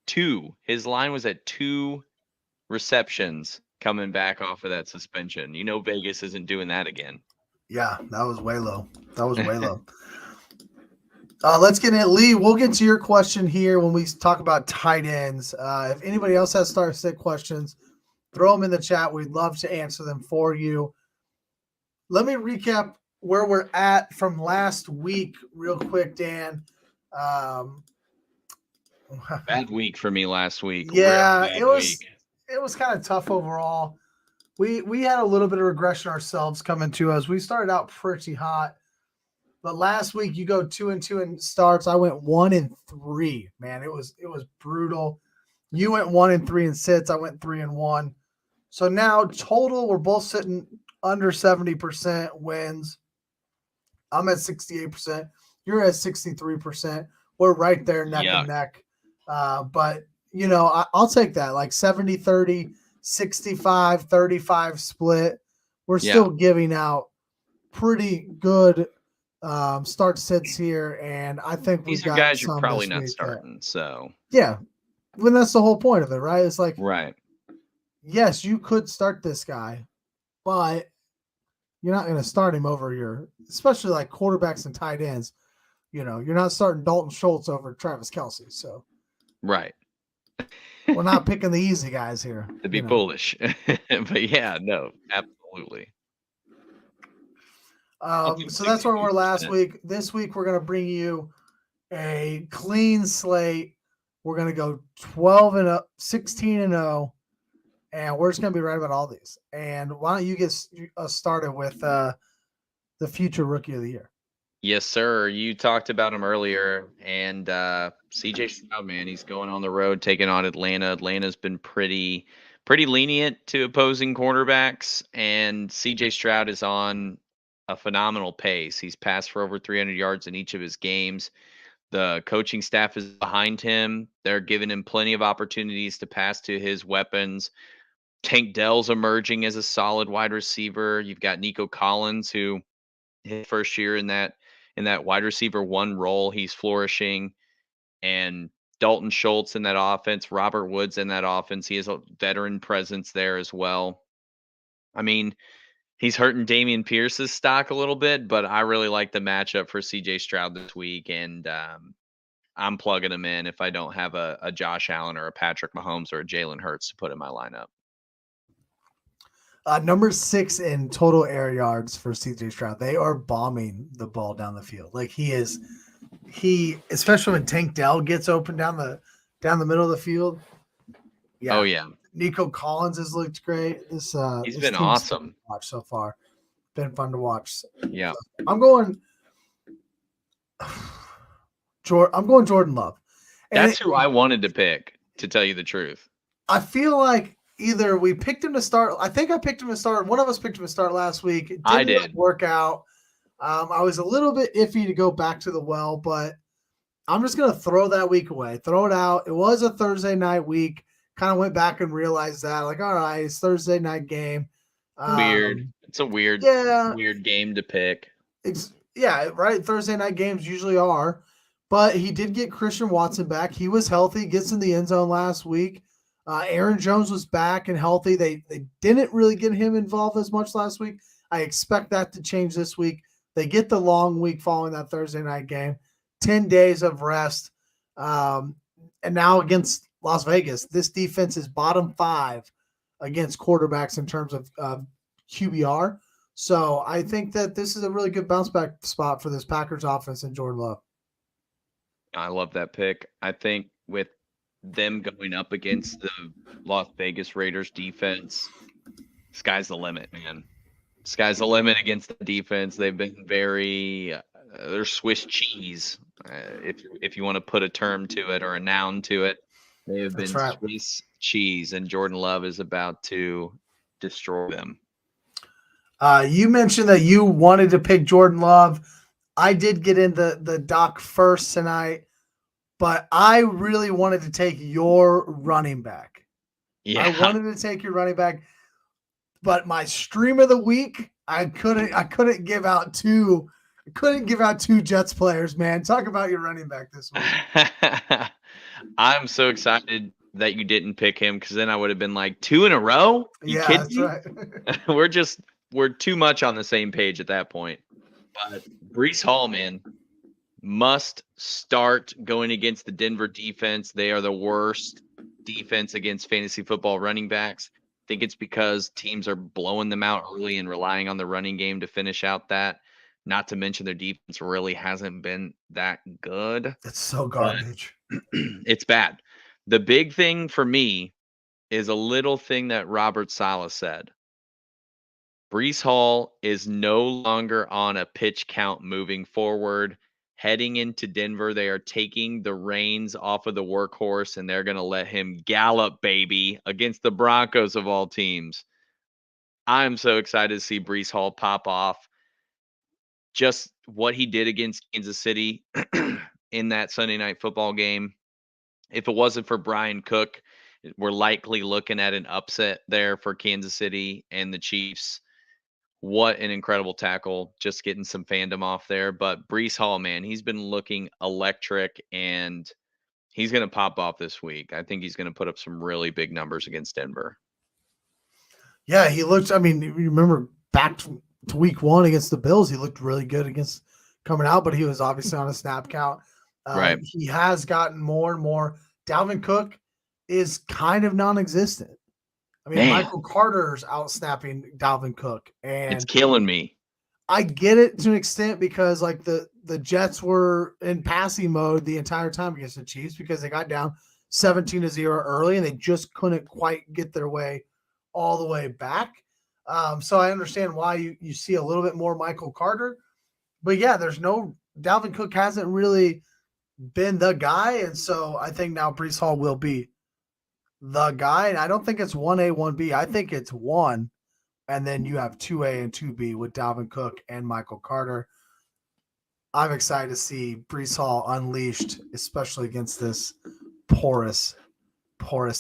2. His line was at 2 receptions coming back off of that suspension. Vegas isn't doing that again. Yeah, that was way low. Let's get in. Lee, we'll get to your question here when we talk about tight ends. If anybody else has start-sit questions, throw them in the chat. We'd love to answer them for you. Let me recap where we're at from last week real quick, Dan. Bad week for me last week. Yeah, it was kind of tough overall. We had a little bit of regression ourselves coming to us. We started out pretty hot. But last week you go 2-2 in starts. I went 1-3. Man, it was brutal. You went 1-3 in sits. I went 3-1. So now total, we're both sitting under 70% wins. I'm at 68%. You're at 63%. We're right there neck and neck. But I'll take that. Like 70-30, 65-35 split. We're still giving out pretty good start sits here, and I think these are guys you're probably not starting. So yeah, when that's the whole point of it, right? It's like, right. Yes, you could start this guy, but you're not going to start him over especially like quarterbacks and tight ends. You're not starting Dalton Schultz over Travis Kelce. So right. We're not picking the easy guys here. It'd be foolish. But yeah, no, absolutely. So that's where we're last week. This week, we're going to bring you a clean slate. We're going to go 12-0, 16-0, and we're just going to be right about all these. And why don't you get us started with the future rookie of the year? Yes, sir. You talked about him earlier, and CJ Stroud, man, he's going on the road, taking on Atlanta. Atlanta's been pretty lenient to opposing quarterbacks, and CJ Stroud is on a phenomenal pace. He's passed for over 300 yards in each of his games. The coaching staff is behind him. They're giving him plenty of opportunities to pass to his weapons. Tank Dell's emerging as a solid wide receiver. You've got Nico Collins, who his first year in that wide receiver 1 role, he's flourishing. And Dalton Schultz in that offense, Robert Woods in that offense. He has a veteran presence there as well. I mean, he's hurting Dameon Pierce's stock a little bit, but I really like the matchup for CJ Stroud this week, and I'm plugging him in if I don't have a Josh Allen or a Patrick Mahomes or a Jalen Hurts to put in my lineup. Number 6 in total air yards for CJ Stroud. They are bombing the ball down the field. Like he especially when Tank Dell gets open down the middle of the field. Yeah. Oh yeah. Nico Collins has looked great. He's been awesome to watch so far. Been fun to watch. Yeah. So I'm going Jordan Love. And that's who I wanted to pick, to tell you the truth. I feel like either we picked him to start. I think I picked him to start. One of us picked him to start last week. It didn't work out. I was a little bit iffy to go back to the well, but I'm just going to throw that week away. Throw it out. It was a Thursday night week. Kind of went back and realized that, like, all right, it's Thursday night game. Weird. It's a weird game to pick. Right. Thursday night games usually are. But he did get Christian Watson back. He was healthy, gets in the end zone last week. Aaron Jones was back and healthy. They didn't really get him involved as much last week. I expect that to change this week. They get the long week following that Thursday night game. 10 days of rest. And now against Las Vegas, this defense is bottom 5 against quarterbacks in terms of QBR. So I think that this is a really good bounce back spot for this Packers offense and Jordan Love. I love that pick. I think with them going up against the Las Vegas Raiders defense, sky's the limit, man. Sky's the limit against the defense. They've been they're Swiss cheese, if you want to put a term to it or a noun to it. They have been Swiss cheese, and Jordan Love is about to destroy them. You mentioned that you wanted to pick Jordan Love. I did get in the doc first tonight, but I really wanted to take your running back. Yeah. I wanted to take your running back, but my stream of the week, I couldn't give out two Jets players, man. Talk about your running back this week. I'm so excited that you didn't pick him because then I would have been like 2 in a row. You Yeah, kidding that's me? right. We're too much on the same page at that point. But Brees Hall, man, must start going against the Denver defense. They are the worst defense against fantasy football running backs. I think it's because teams are blowing them out early and relying on the running game to finish out that. Not to mention their defense really hasn't been that good. It's so But garbage. it's bad. The big thing for me is a little thing that Robert Saleh said. Brees Hall is no longer on a pitch count moving forward. Heading into Denver, they are taking the reins off of the workhorse and they're going to let him gallop, baby, against the Broncos of all teams. I'm so excited to see Brees Hall pop off. Just what he did against Kansas City in that Sunday night football game. If it wasn't for Brian Cook, we're likely looking at an upset there for Kansas City and the Chiefs. What an incredible tackle, just getting some fandom off there. But Brees Hall, man, he's been looking electric and he's going to pop off this week. I think he's going to put up some really big numbers against Denver. Yeah, he looked, I mean, you remember back to week 1 against the Bills, he looked really good against coming out, but he was obviously on a snap count. Right. He has gotten more and more. Dalvin Cook is kind of non-existent. I mean, Man. Michael Carter's out snapping Dalvin Cook, and It's killing me. I get it to an extent because like the Jets were in passing mode the entire time against the Chiefs because they got down 17-0 early and they just couldn't quite get their way all the way back. So I understand why you see a little bit more Michael Carter, but yeah, Dalvin Cook hasn't really been the guy, and so I think now Brees Hall will be the guy. And I don't think it's 1A, 1B. I think it's 1, and then you have 2A and 2B with Dalvin Cook and Michael Carter. I'm excited to see Brees Hall unleashed, especially against this porous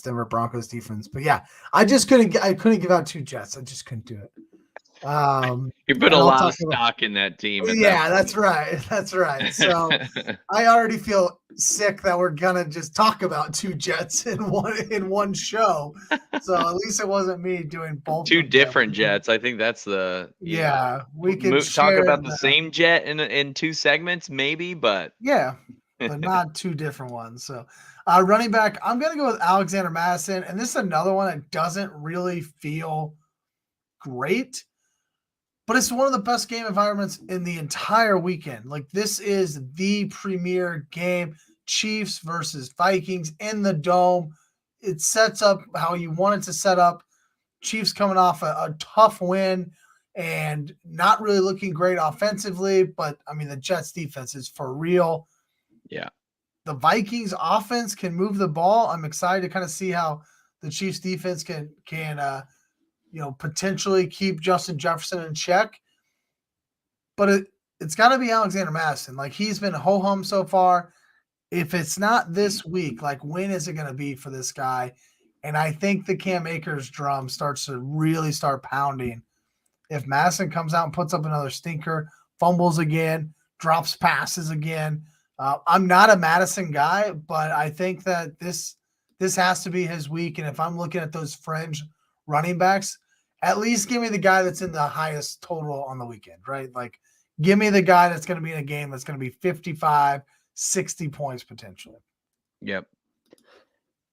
Denver Broncos defense. But yeah, I couldn't give out 2 Jets. I just couldn't do it. You put a lot of stock in that team. Yeah, that's right. That's right. So I already feel sick that we're gonna just talk about 2 Jets in one show. So at least it wasn't me doing both. 2 different Jets. I think that's the we can talk about the same Jet in 2 segments, maybe, but yeah, but not 2 different ones. So running back, I'm gonna go with Alexander Madison, and this is another one that doesn't really feel great. But it's one of the best game environments in the entire weekend. Like, this is the premier game. Chiefs versus Vikings in the Dome. It sets up how you want it to set up. Chiefs coming off a tough win and not really looking great offensively. But, I mean, the Jets defense is for real. Yeah. The Vikings offense can move the ball. I'm excited to kind of see how the Chiefs defense can potentially keep Justin Jefferson in check. But it's got to be Alexander Madison. Like, he's been ho-hum so far. If it's not this week, like, when is it going to be for this guy? And I think the Cam Akers drum starts to really start pounding. If Madison comes out and puts up another stinker, fumbles again, drops passes again. I'm not a Madison guy, but I think that this has to be his week. And if I'm looking at those fringe running backs, at least give me the guy that's in the highest total on the weekend, right? Like, give me the guy that's going to be in a game that's going to be 55, 60 points potentially. Yep.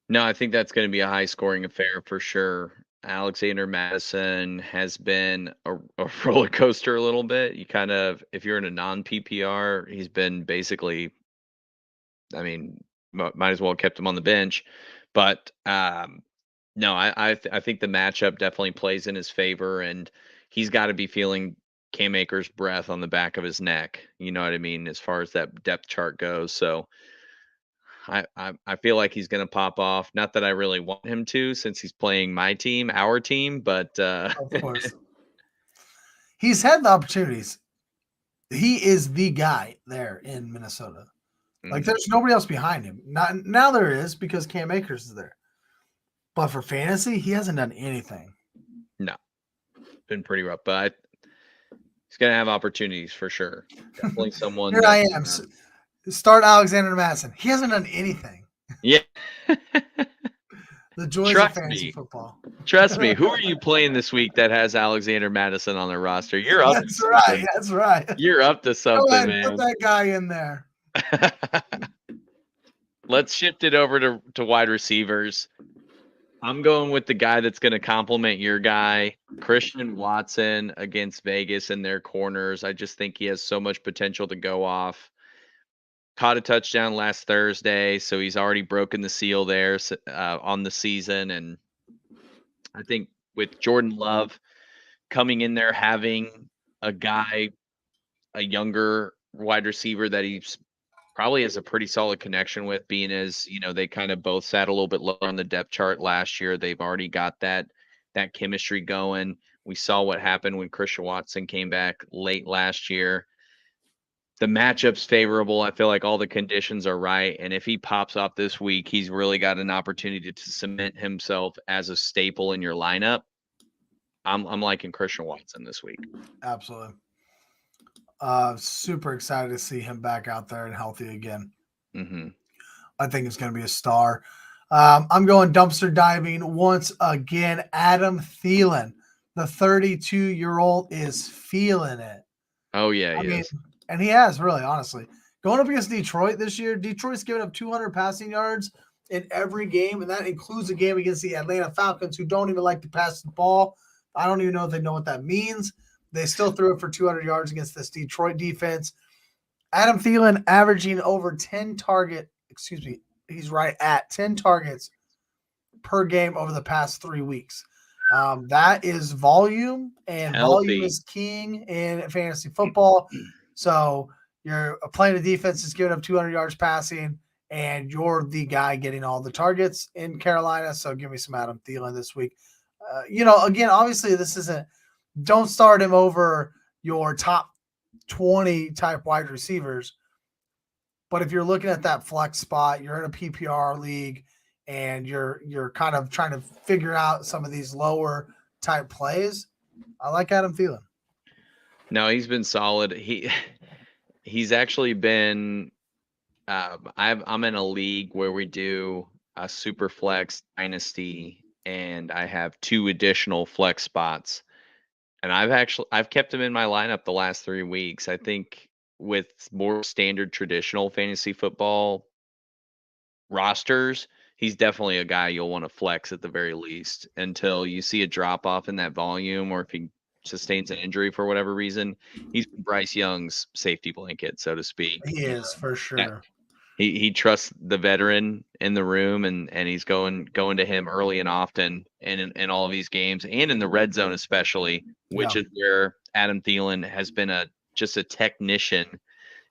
No, I think that's going to be a high-scoring affair for sure. Alexander Madison has been a roller coaster a little bit. You kind of, if you're in a non-PPR, he's been basically, I mean, might as well have kept him on the bench. But no, I think the matchup definitely plays in his favor, and he's got to be feeling Cam Akers' breath on the back of his neck. You know what I mean, as far as that depth chart goes. So I feel like he's going to pop off. Not that I really want him to, since he's playing our team, but of course, he's had the opportunities. He is the guy there in Minnesota. Like, there's nobody else behind him. Now there is, because Cam Akers is there. But for fantasy, he hasn't done anything. No, been pretty rough, but he's going to have opportunities for sure. Definitely someone. Here I am. Start Alexander Madison. He hasn't done anything. Yeah, The joys Trust of fantasy me. football. Trust me. Who are you playing this week that has Alexander Madison on their roster? You're up. That's right. That's right. You're up to Go something, ahead, man. put that guy in there. Let's shift it over to wide receivers. I'm going with the guy that's going to complement your guy, Christian Watson, against Vegas in their corners. I just think he has so much potential to go off. Caught a touchdown last Thursday, so he's already broken the seal there on the season. And I think with Jordan Love coming in there, having a guy, a younger wide receiver that he's probably has a pretty solid connection with, being as, they kind of both sat a little bit lower on the depth chart last year. They've already got that chemistry going. We saw what happened when Christian Watson came back late last year. The matchup's favorable. I feel like all the conditions are right. And if he pops off this week, he's really got an opportunity to cement himself as a staple in your lineup. I'm liking Christian Watson this week. Absolutely. Super excited to see him back out there and healthy again. Mm-hmm. I think it's going to be a star. I'm going dumpster diving once again. Adam Thielen, the 32-year-old, is feeling it. Oh, yeah, he is. And he has, really, honestly. Going up against Detroit this year, Detroit's given up 200 passing yards in every game, and that includes a game against the Atlanta Falcons, who don't even like to pass the ball. I don't even know if they know what that means. They still threw it for 200 yards against this Detroit defense. Adam Thielen averaging over 10 targets. He's right at 10 targets per game over the past 3 weeks. That is volume, and volume is king in fantasy football. So you're playing a defense that's giving up 200 yards passing, and you're the guy getting all the targets in Carolina. So give me some Adam Thielen this week. Again, obviously this isn't – don't start him over your top 20 type wide receivers. But if you're looking at that flex spot, you're in a PPR league, and you're kind of trying to figure out some of these lower type plays, I like Adam Thielen. No, he's been solid. He's actually been. I'm in a league where we do a super flex dynasty, and I have 2 additional flex spots, and I've kept him in my lineup the last 3 weeks. I think with more standard traditional fantasy football rosters, he's definitely a guy you'll want to flex at the very least until you see a drop off in that volume, or if he sustains an injury for whatever reason. He's Bryce Young's safety blanket, so to speak. He is, for sure. He trusts the veteran in the room, and he's going to him early and often in all of these games, and in the red zone especially, which is where Adam Thielen has been just a technician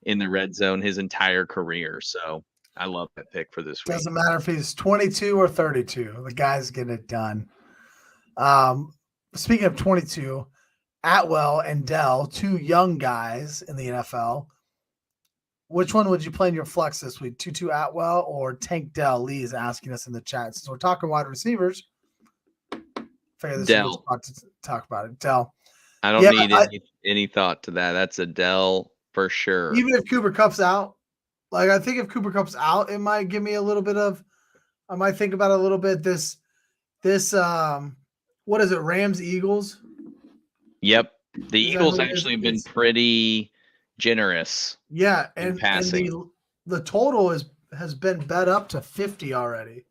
in the red zone his entire career. So I love that pick for this week. Doesn't matter if he's 22 or 32. The guy's getting it done. Speaking of 22, Atwell and Dell, 2 young guys in the NFL. Which one would you play in your flex this week? Tutu Atwell or Tank Dell? Lee is asking us in the chat. Since we're talking wide receivers, figure this Dell. is a spot to talk about it. Dell. I don't need any thought to that. That's a Dell for sure. Even if Cooper Kupp's out, I think if Cooper Kupp's out, it might give me a little bit of. I might think about it a little bit. This what is it? Rams Eagles. Yep, the Eagles actually have been pretty generous. Yeah, and passing. The total has been bet up to 50 already,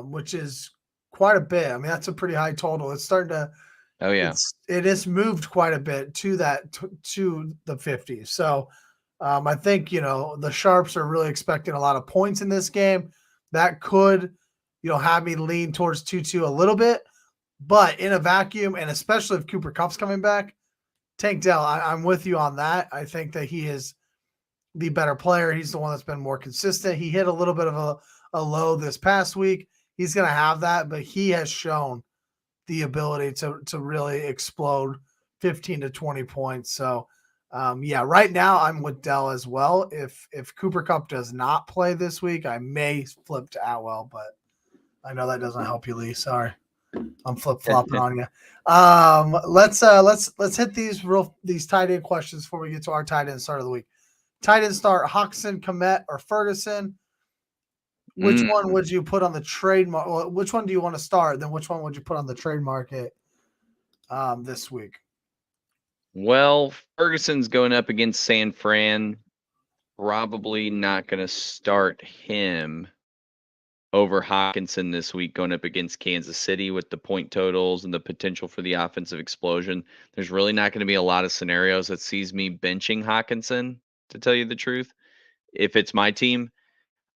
which is quite a bit. I mean, that's a pretty high total. It's starting to. Oh yeah, it has moved quite a bit to that to the 50s. So I think the Sharps are really expecting a lot of points in this game. That could have me lean towards 2-2 a little bit, but in a vacuum, and especially if Cooper Kupp's coming back, Tank Dell, I'm with you on that. I think that he is the better player. He's the one that's been more consistent. He hit a little bit of a low this past week. He's going to have that, but he has shown the ability to really explode 15 to 20 points. So, right now I'm with Dell as well. If Cooper Kupp does not play this week, I may flip to Atwell, but I know that doesn't help you, Lee. Sorry. I'm flip-flopping on you. Let's hit these tight end questions before we get to our tight end start of the week. Tight end start: Hawkinson, Kmet, or Ferguson. Which one would you put on the trade market? Well, which one do you want to start? Then which one would you put on the trade market this week? Well, Ferguson's going up against San Fran. Probably not going to start him over Hawkinson this week going up against Kansas City with the point totals and the potential for the offensive explosion. There's really not going to be a lot of scenarios that sees me benching Hawkinson, to tell you the truth. If it's my team,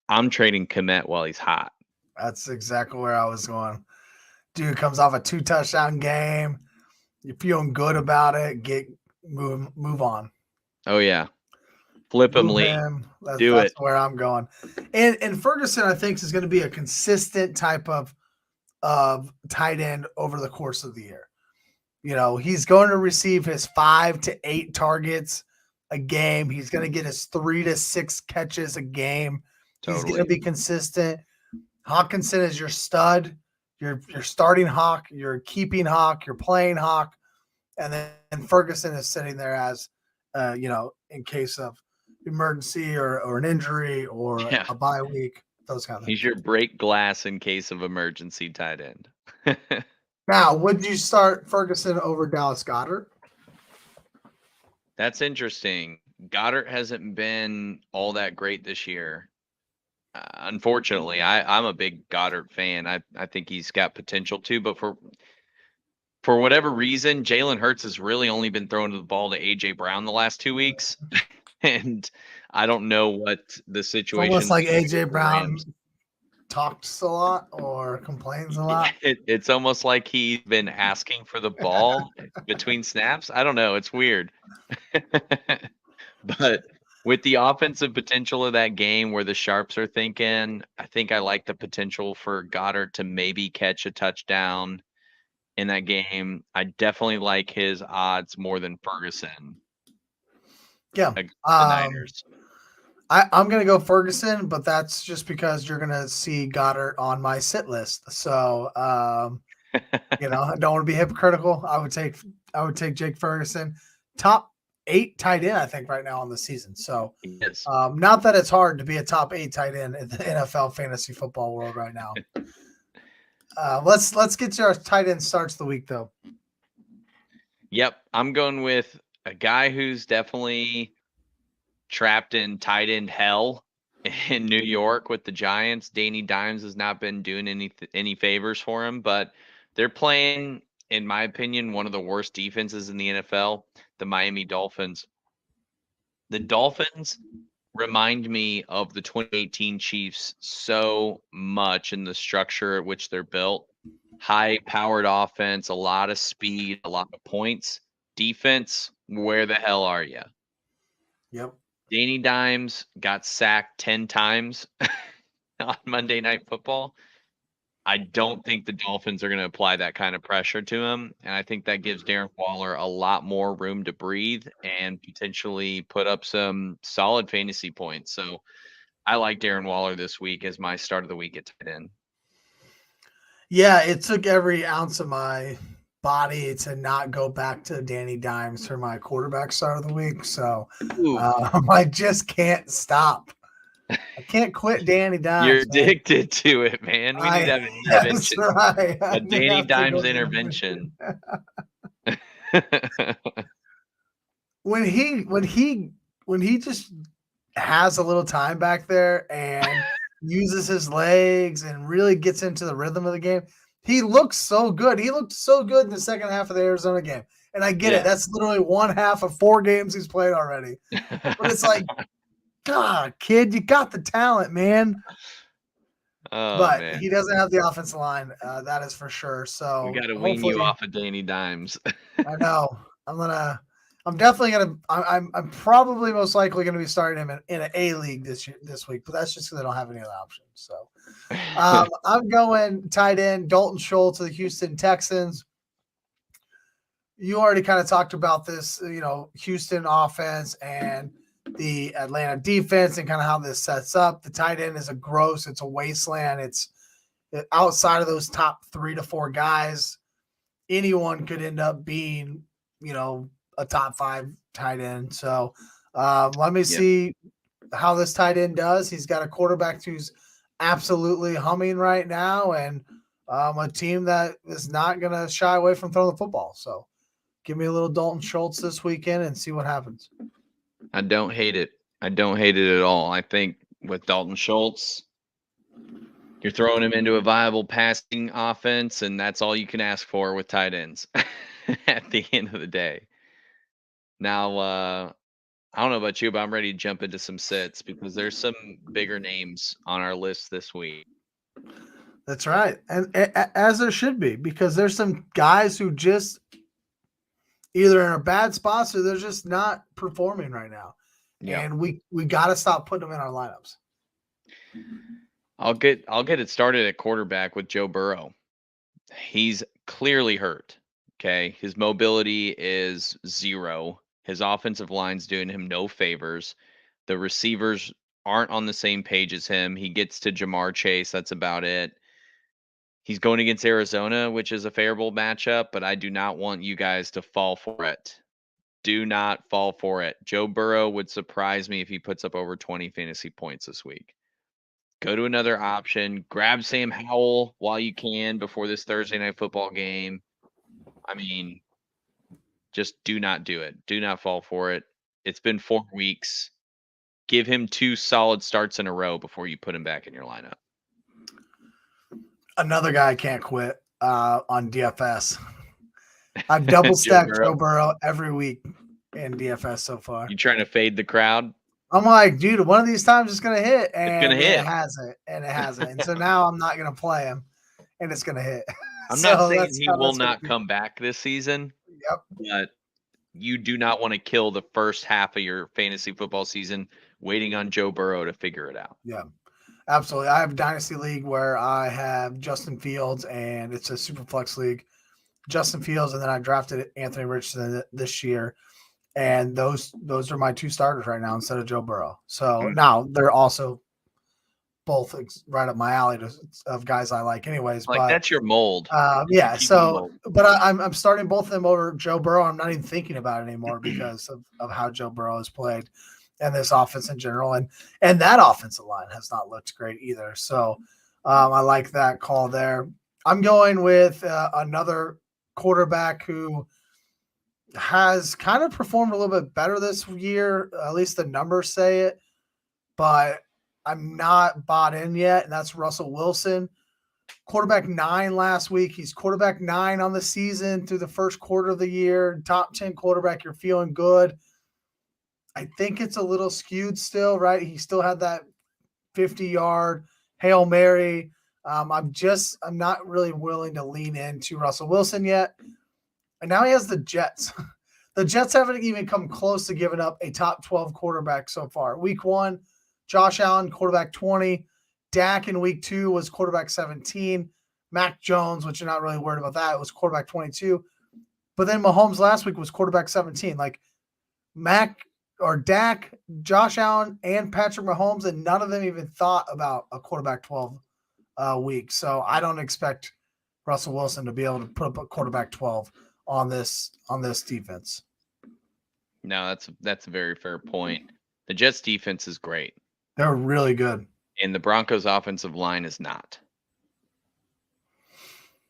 I'm trading Kmet while he's hot. That's exactly where I was going. Dude comes off a 2-touchdown game. You're feeling good about it. Move on. Oh, yeah. Flip him, Lee. That's where I'm going. And Ferguson, I think, is going to be a consistent type of tight end over the course of the year. You know, he's going to receive his 5 to 8 targets a game. He's going to get his 3 to 6 catches a game. Totally. He's going to be consistent. Hawkinson is your stud. You're starting Hawk. You're keeping Hawk. You're playing Hawk. And then Ferguson is sitting there as, in case of emergency or an injury or a bye week, those kind of things. He's your break glass in case of emergency tight end. Now, would you start Ferguson over Dallas Goedert? That's interesting. Goddard hasn't been all that great this year. Unfortunately, I'm a big Goddard fan. I think he's got potential too, but for whatever reason, Jalen Hurts has really only been throwing the ball to A.J. Brown the last 2 weeks. And I don't know what the situation is. Almost like A.J. Brown talks a lot or complains a lot. It's almost like he's been asking for the ball between snaps. I don't know. It's weird. But with the offensive potential of that game where the Sharps are thinking, I think I like the potential for Goddard to maybe catch a touchdown in that game. I definitely like his odds more than Ferguson. Yeah. The Niners. I'm going to go Ferguson, but that's just because you're going to see Goddard on my sit list. So, I don't want to be hypocritical. I would take Jake Ferguson, top 8 tight end, I think, right now on the season. So, yes. Not that it's hard to be a top 8 tight end in the NFL fantasy football world right now. Let's get to our tight end starts the week, though. Yep, I'm going with a guy who's definitely trapped in tight end hell in New York with the Giants. Danny Dimes has not been doing any favors for him, but they're playing, in my opinion, one of the worst defenses in the NFL, the Miami Dolphins. The Dolphins remind me of the 2018 Chiefs so much in the structure at which they're built. High-powered offense, a lot of speed, a lot of points. Defense, where the hell are you? Yep. Danny Dimes got sacked 10 times on Monday Night Football. I don't think the Dolphins are going to apply that kind of pressure to him, and I think that gives Darren Waller a lot more room to breathe and potentially put up some solid fantasy points. So I like Darren Waller this week as my start of the week at tight end. Yeah, it took every ounce of my body to not go back to Danny Dimes for my quarterback start of the week. So I just can't stop. I can't quit Danny Dimes. You're addicted to it, man. We need to have an intervention. Right. A Danny Dimes intervention. When he just has a little time back there and uses his legs and really gets into the rhythm of the game, he looks so good. He looked so good in the second half of the Arizona game. And I get it. That's literally 1/2 of 4 games he's played already. But it's like, God, kid, you got the talent, man. But he doesn't have the offensive line. That is for sure. So we got to wean you off of Danny Dimes. I know. I'm definitely gonna. I'm probably most likely gonna be starting him in an A league this week, but that's just because I don't have any other options. So I'm going tight end Dalton Schultz to the Houston Texans. You already kind of talked about this, Houston offense and the Atlanta defense and kind of how this sets up. The tight end is it's a wasteland. It's outside of those top 3 to 4 guys. Anyone could end up being, a top 5 tight end. So let me see how this tight end does. He's got a quarterback who's absolutely humming right now, and a team that is not going to shy away from throwing the football. So give me a little Dalton Schultz this weekend and see what happens. I don't hate it. I don't hate it at all. I think with Dalton Schultz, you're throwing him into a viable passing offense, and that's all you can ask for with tight ends at the end of the day. Now, I don't know about you, but I'm ready to jump into some sits because there's some bigger names on our list this week. That's right. And as there should be, because there's some guys who just either in a bad spots or they're just not performing right now. Yeah. And we got to stop putting them in our lineups. I'll get it started at quarterback with Joe Burrow. He's clearly hurt. Okay. His mobility is 0. His offensive line's doing him no favors. The receivers aren't on the same page as him. He gets to Jamar Chase. That's about it. He's going against Arizona, which is a favorable matchup, but I do not want you guys to fall for it. Do not fall for it. Joe Burrow would surprise me if he puts up over 20 fantasy points this week. Go to another option. Grab Sam Howell while you can before this Thursday night football game. I mean, just do not do it. Do not fall for it. It's been 4 weeks. Give him 2 solid starts in a row before you put him back in your lineup. Another guy I can't quit on DFS. I've double stacked Joe Burrow every week in DFS so far. You trying to fade the crowd? I'm like, dude, one of these times it's going to hit. And it hasn't. And so now I'm not going to play him, and it's going to hit. I'm not saying he will not come back this season. Yep. But you do not want to kill the first half of your fantasy football season waiting on Joe Burrow to figure it out. Yeah. Absolutely. I have a dynasty league where I have Justin Fields, and it's a super flex league. Justin Fields, and then I drafted Anthony Richardson this year, and those are my 2 starters right now instead of Joe Burrow. So now they're also both right up my alley of guys I like, anyways. Like, but that's your mold. Yeah. So, but I'm starting both of them over Joe Burrow. I'm not even thinking about it anymore because of how Joe Burrow has played. And this offense in general, and that offensive line has not looked great either. So I like that call there. I'm going with another quarterback who has kind of performed a little bit better this year. At least the numbers say it, but I'm not bought in yet, and that's Russell Wilson. Quarterback 9 last week. He's quarterback 9 on the season through the first quarter of the year. Top 10 quarterback. You're feeling good. I think it's a little skewed still, right? He still had that 50-yard Hail Mary. I'm not really willing to lean into Russell Wilson yet. And now he has the Jets. The Jets haven't even come close to giving up a top 12 quarterback so far. Week 1, Josh Allen, quarterback 20. Dak in week 2 was quarterback 17. Mac Jones, which you're not really worried about that, was quarterback 22. But then Mahomes last week was quarterback 17. Like Dak, Josh Allen, and Patrick Mahomes, and none of them even thought about a quarterback 12 week. So I don't expect Russell Wilson to be able to put up a quarterback 12 on this defense. No, that's a very fair point. The Jets defense is great. They're really good. And the Broncos offensive line is not.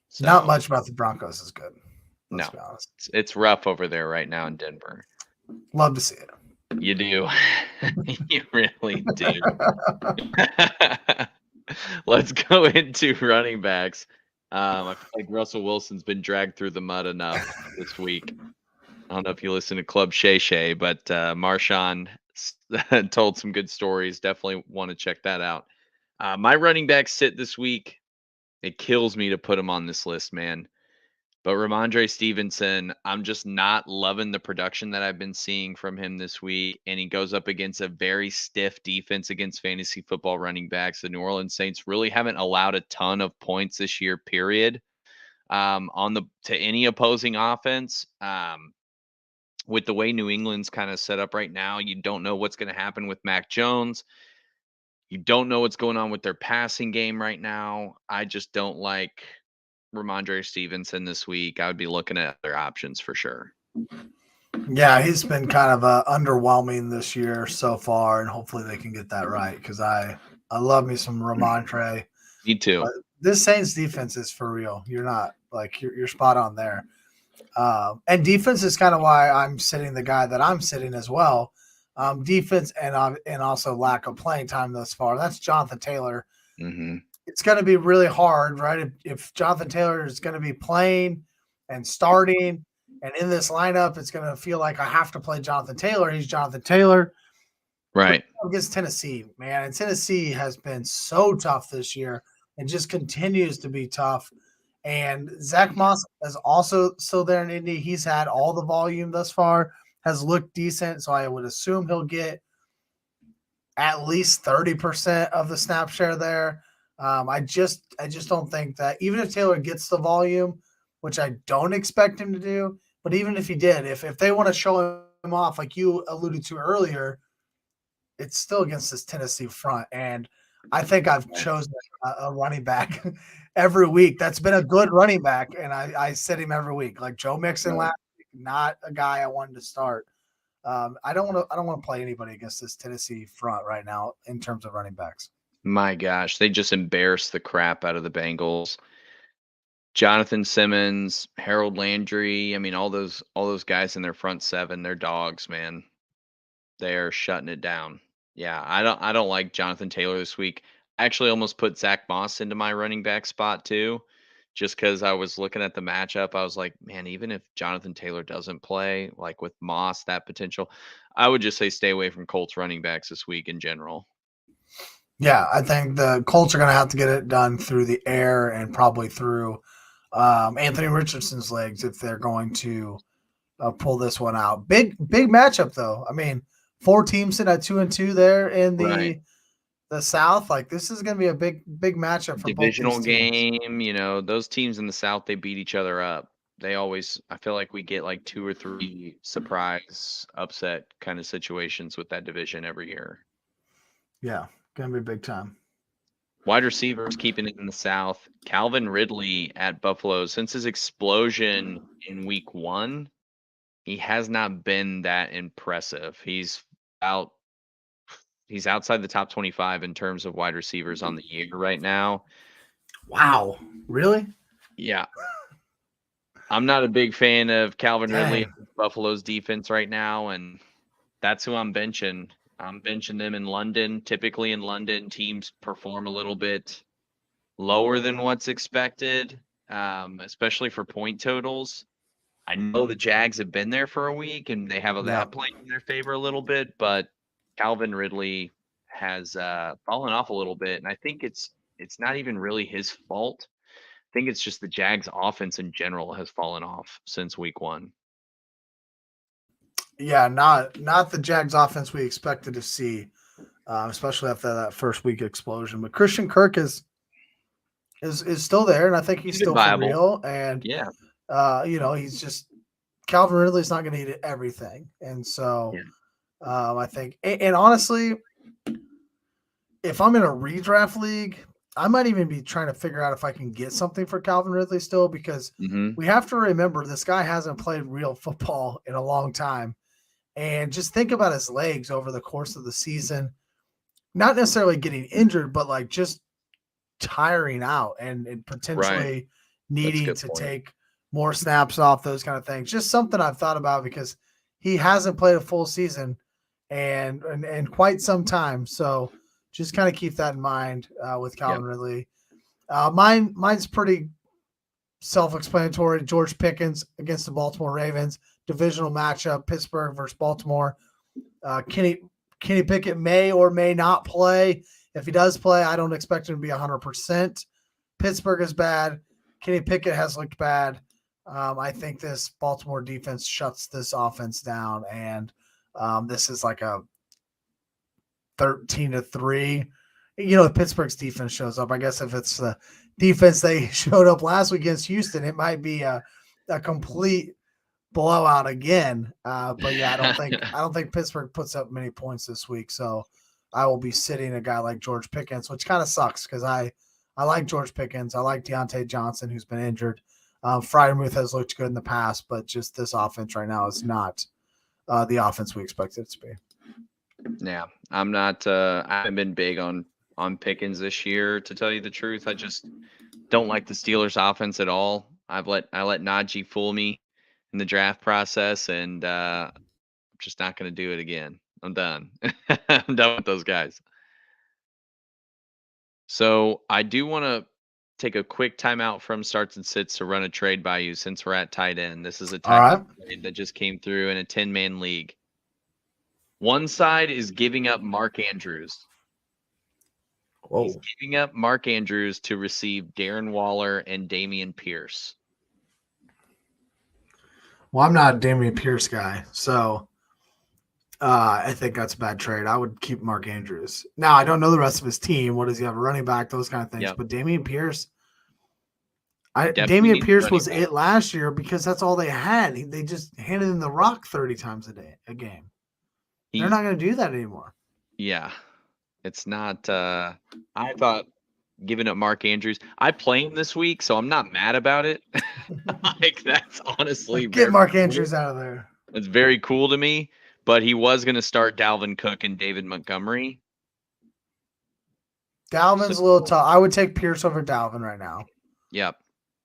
So, not much about the Broncos is good. Let's be honest. It's rough over there right now in Denver. Love to see it. You do. You really do. Let's go into running backs. I feel like Russell Wilson's been dragged through the mud enough this week. I don't know if you listen to Club Shay Shay, but Marshawn told some good stories. Definitely want to check that out. My running back sit this week. It kills me to put him on this list, man. But Ramondre Stevenson, I'm just not loving the production that I've been seeing from him this week. And he goes up against a very stiff defense against fantasy football running backs. The New Orleans Saints really haven't allowed a ton of points this year, period, to any opposing offense. With the way New England's kind of set up right now, you don't know what's going to happen with Mac Jones. You don't know what's going on with their passing game right now. I just don't like Ramondre Stevenson this week. I would be looking at other options for sure. Yeah, he's been kind of underwhelming this year so far, and hopefully they can get that right because I I love me some Ramondre. Me too. This Saints defense is for real. You're not like you're spot on there. And defense is kind of why I'm sitting the guy that I'm sitting as well. Defense and also lack of playing time thus far. That's Jonathan Taylor. Mm-hmm. It's going to be really hard, right? If Jonathan Taylor is going to be playing and starting and in this lineup, it's going to feel like I have to play Jonathan Taylor. He's Jonathan Taylor. Right. Against Tennessee, man. And Tennessee has been so tough this year and just continues to be tough. And Zach Moss is also still there in Indy. He's had all the volume thus far, has looked decent. So I would assume he'll get at least 30% of the snap share there. I just don't think that even if Taylor gets the volume, which I don't expect him to do, but even if he did, if they want to show him off like you alluded to earlier, it's still against this Tennessee front. And I think I've chosen a running back every week. That's been a good running back. And I sit him every week. Like Joe Mixon last week, not a guy I wanted to start. I don't want to play anybody against this Tennessee front right now in terms of running backs. My gosh, they just embarrassed the crap out of the Bengals. Jonathan Simmons, Harold Landry, I mean all those guys in their front seven, they're dogs, man. They're shutting it down. Yeah, I don't like Jonathan Taylor this week. I actually almost put Zach Moss into my running back spot too, just because I was looking at the matchup. I was like, man, even if Jonathan Taylor doesn't play, like with Moss, that potential, I would just say stay away from Colts running backs this week in general. Yeah, I think the Colts are going to have to get it done through the air and probably through Anthony Richardson's legs if they're going to pull this one out. Big matchup though. I mean, 4 teams sitting at 2-2 there in the South. Like this is going to be a big matchup for divisional both these teams. game. You know, those teams in the South, they beat each other up. They always, I feel like we get like 2 or 3 surprise upset kind of situations with that division every year. Yeah, going to be big time. Wide receivers keeping it in the South. Calvin Ridley at Buffalo, since his explosion in week 1, he has not been that impressive. He's outside the top 25 in terms of wide receivers on the year right now. Wow. Really? Yeah. I'm not a big fan of Calvin Ridley, Buffalo's defense right now, and that's who I'm benching. I'm benching them in London. Typically in London, teams perform a little bit lower than what's expected, especially for point totals. I know the Jags have been there for a week, and they have that playing in their favor a little bit, but Calvin Ridley has fallen off a little bit, and I think it's not even really his fault. I think it's just the Jags' offense in general has fallen off since week 1. Yeah, not the Jags offense we expected to see, especially after that first week explosion. But Christian Kirk is still there, and I think he's still viable. For real. And yeah, he's just Calvin Ridley's not going to eat everything, and so I think. And honestly, if I'm in a redraft league, I might even be trying to figure out if I can get something for Calvin Ridley still, because we have to remember this guy hasn't played real football in a long time. And just think about his legs over the course of the season, not necessarily getting injured, but like just tiring out and potentially needing to take more snaps off, those kind of things. Just something I've thought about because he hasn't played a full season and quite some time. So just kind of keep that in mind with Calvin Ridley. Mine's pretty self-explanatory. George Pickens against the Baltimore Ravens, divisional matchup, Pittsburgh versus Baltimore. Kenny Pickett may or may not play. If he does play, I don't expect him to be 100%. Pittsburgh is bad. Kenny Pickett has looked bad. I think this Baltimore defense shuts this offense down, and this is like a 13-3. Pittsburgh's defense shows up. I guess if it's the defense they showed up last week against Houston, it might be a complete blowout again. But yeah, I don't think Pittsburgh puts up many points this week. So I will be sitting a guy like George Pickens, which kind of sucks because I like George Pickens. I like Deontay Johnson, who's been injured. Freiermuth has looked good in the past, but just this offense right now is not the offense we expected it to be. Yeah, I'm not. I haven't been big on on Pickens this year, to tell you the truth. I just don't like the Steelers offense at all. I let Najee fool me in the draft process, and I'm just not going to do it again. I'm done. I'm done with those guys. So I do want to take a quick timeout from starts and sits to run a trade by you since we're at tight end. This is a All tight right. end trade that just came through in a 10-man league. One side is giving up Mark Andrews. He's giving up Mark Andrews to receive Darren Waller and Dameon Pierce. Well, I'm not a Dameon Pierce guy, so I think that's a bad trade. I would keep Mark Andrews. Now, I don't know the rest of his team. What does he have? A running back, those kind of things. Yep. But Dameon Pierce, Definitely Dameon needs Pierce running was back. it last year because that's all they had. They just handed him the rock 30 times a game. They're not going to do that anymore. Yeah. It's not I thought giving up Mark Andrews. I play him this week, so I'm not mad about it. Like, that's honestly Get Mark cool. Andrews out of there. It's very cool to me, but he was going to start Dalvin Cook and David Montgomery. Dalvin's a little tough. I would take Pierce over Dalvin right now. Yep.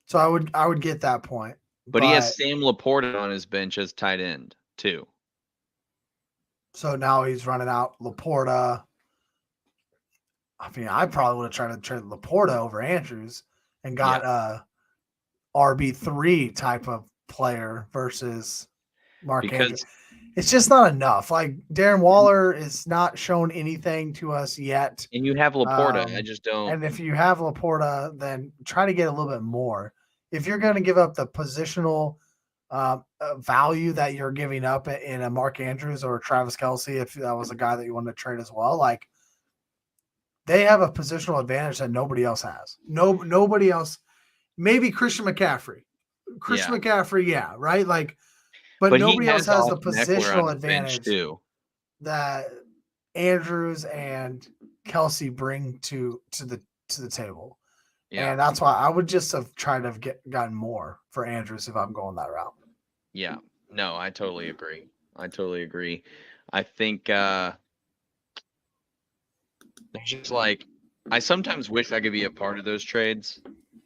So I would get that point. But he has Sam Laporta on his bench as tight end too. So now he's running out Laporta. I mean, I probably would have tried to trade Laporta over Andrews and got a RB3 type of player versus Mark Andrews. It's just not enough. Like, Darren Waller is not shown anything to us yet. And you have Laporta. I just don't. And if you have Laporta, then try to get a little bit more. If you're going to give up the positional value that you're giving up in a Mark Andrews or Travis Kelce, if that was a guy that you wanted to trade as well, like, they have a positional advantage that nobody else has. Nobody else. Maybe Christian McCaffrey. McCaffrey, yeah, right? Like, but nobody else has the positional advantage too that Andrews and Kelce bring to the table. Yeah. And that's why I would just have tried to have gotten more for Andrews if I'm going that route. Yeah. No, I totally agree. I think there's just like, I sometimes wish I could be a part of those trades,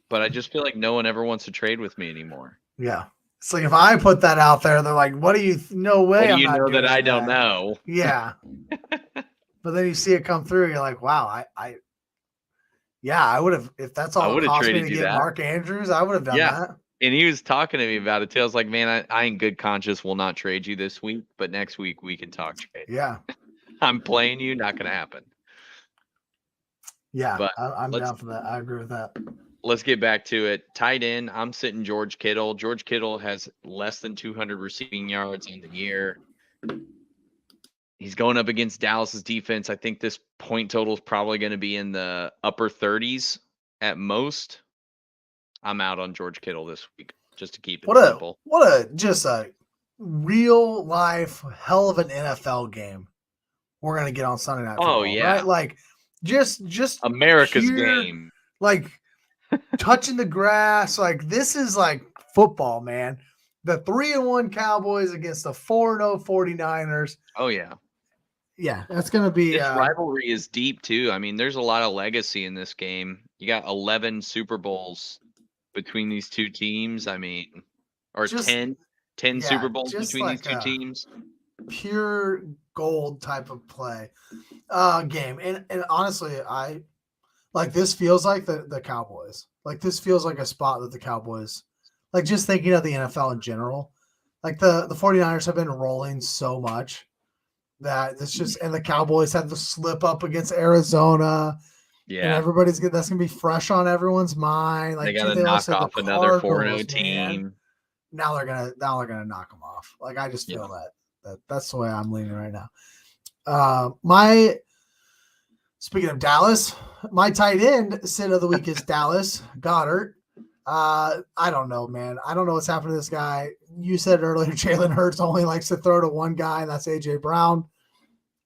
but I just feel like no one ever wants to trade with me anymore. Yeah. It's like, if I put that out there, they're like, what do you, no way. What do you know that I don't know? Yeah. But then you see it come through. You're like, wow, I would have, if that's all it cost me to get Mark Andrews, I would have done that. And he was talking to me about it too. I was like, man, I in good conscience will not trade you this week, but next week we can talk trade. Yeah. I'm playing you, not going to happen. Yeah, but I'm down for that. I agree with that. Let's get back to it. Tight end, I'm sitting George Kittle. George Kittle has less than 200 receiving yards on the year. He's going up against Dallas's defense. I think this point total is probably going to be in the upper 30s at most. I'm out on George Kittle this week, just to keep it simple. What a real life hell of an NFL game we're going to get on Sunday Night Football. Oh, yeah. Right? Like, just America's game. Like, touching the grass. Like, this is like football, man. The 3-1 Cowboys against the 4-0 49ers. Oh, yeah. Yeah, that's going to be... This rivalry is deep, too. I mean, there's a lot of legacy in this game. You got 11 Super Bowls between these two teams. I mean, or 10 Super Bowls between these two teams. Pure gold type of play game. And honestly, I like, this feels like the Cowboys. Like, this feels like a spot that the Cowboys, like, just thinking of the NFL in general, like the 49ers have been rolling so much that it's just, and the Cowboys had the slip up against Arizona. Yeah. And that's going to be fresh on everyone's mind. Like, they got to knock off another 4-0 team. Now they're going to knock them off. Like, I just feel that's the way I'm leaning right now. Speaking of Dallas, my tight end sit of the week is Dallas Goedert. I don't know, man. I don't know what's happened to this guy. You said earlier, Jalen Hurts only likes to throw to one guy, and that's A.J. Brown.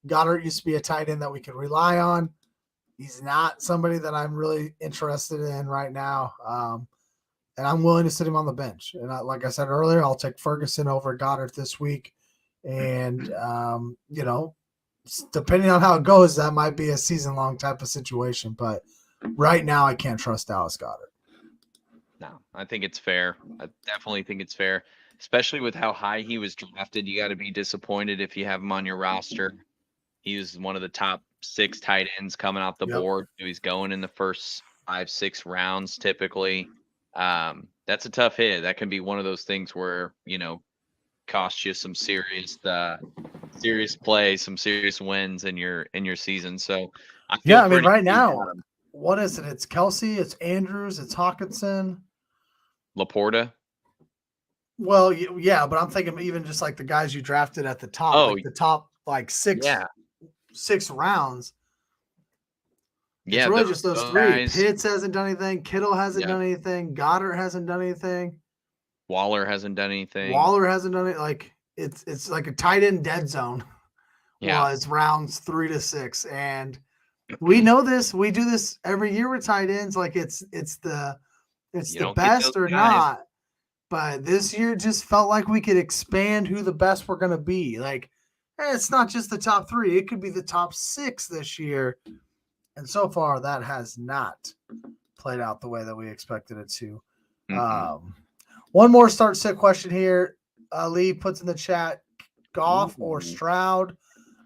Goddard used to be a tight end that we could rely on. He's not somebody that I'm really interested in right now. And I'm willing to sit him on the bench. And like I said earlier, I'll take Ferguson over Goddard this week. And, depending on how it goes, that might be a season-long type of situation. But right now, I can't trust Dallas Goedert. No, I think it's fair. I definitely think it's fair, especially with how high he was drafted. You got to be disappointed if you have him on your roster. He was one of the top 6 tight ends coming off the board. He's going in the first 5-6 rounds typically. That's a tough hit. That can be one of those things where, cost you some serious play, some serious wins in your season. So I mean, right now, what is it? It's Kelsey, it's Andrews, it's Hawkinson, Laporta. Well, yeah, but I'm thinking even just like the guys you drafted at the top, like the top like 6 rounds. Yeah, it's really just those 3. Guys. Pitts hasn't done anything. Kittle hasn't done anything. Goddard hasn't done anything. Waller hasn't done anything. Like it's like a tight end dead zone. Was rounds 3 to 6, and we know this. We do this every year with tight ends. Like it's the best or not. But this year just felt like we could expand who the best we're going to be. Like, it's not just the top 3. It could be the top 6 this year. And so far, that has not played out the way that we expected it to. One more start-sit question here. Lee puts in the chat, Goff or Stroud.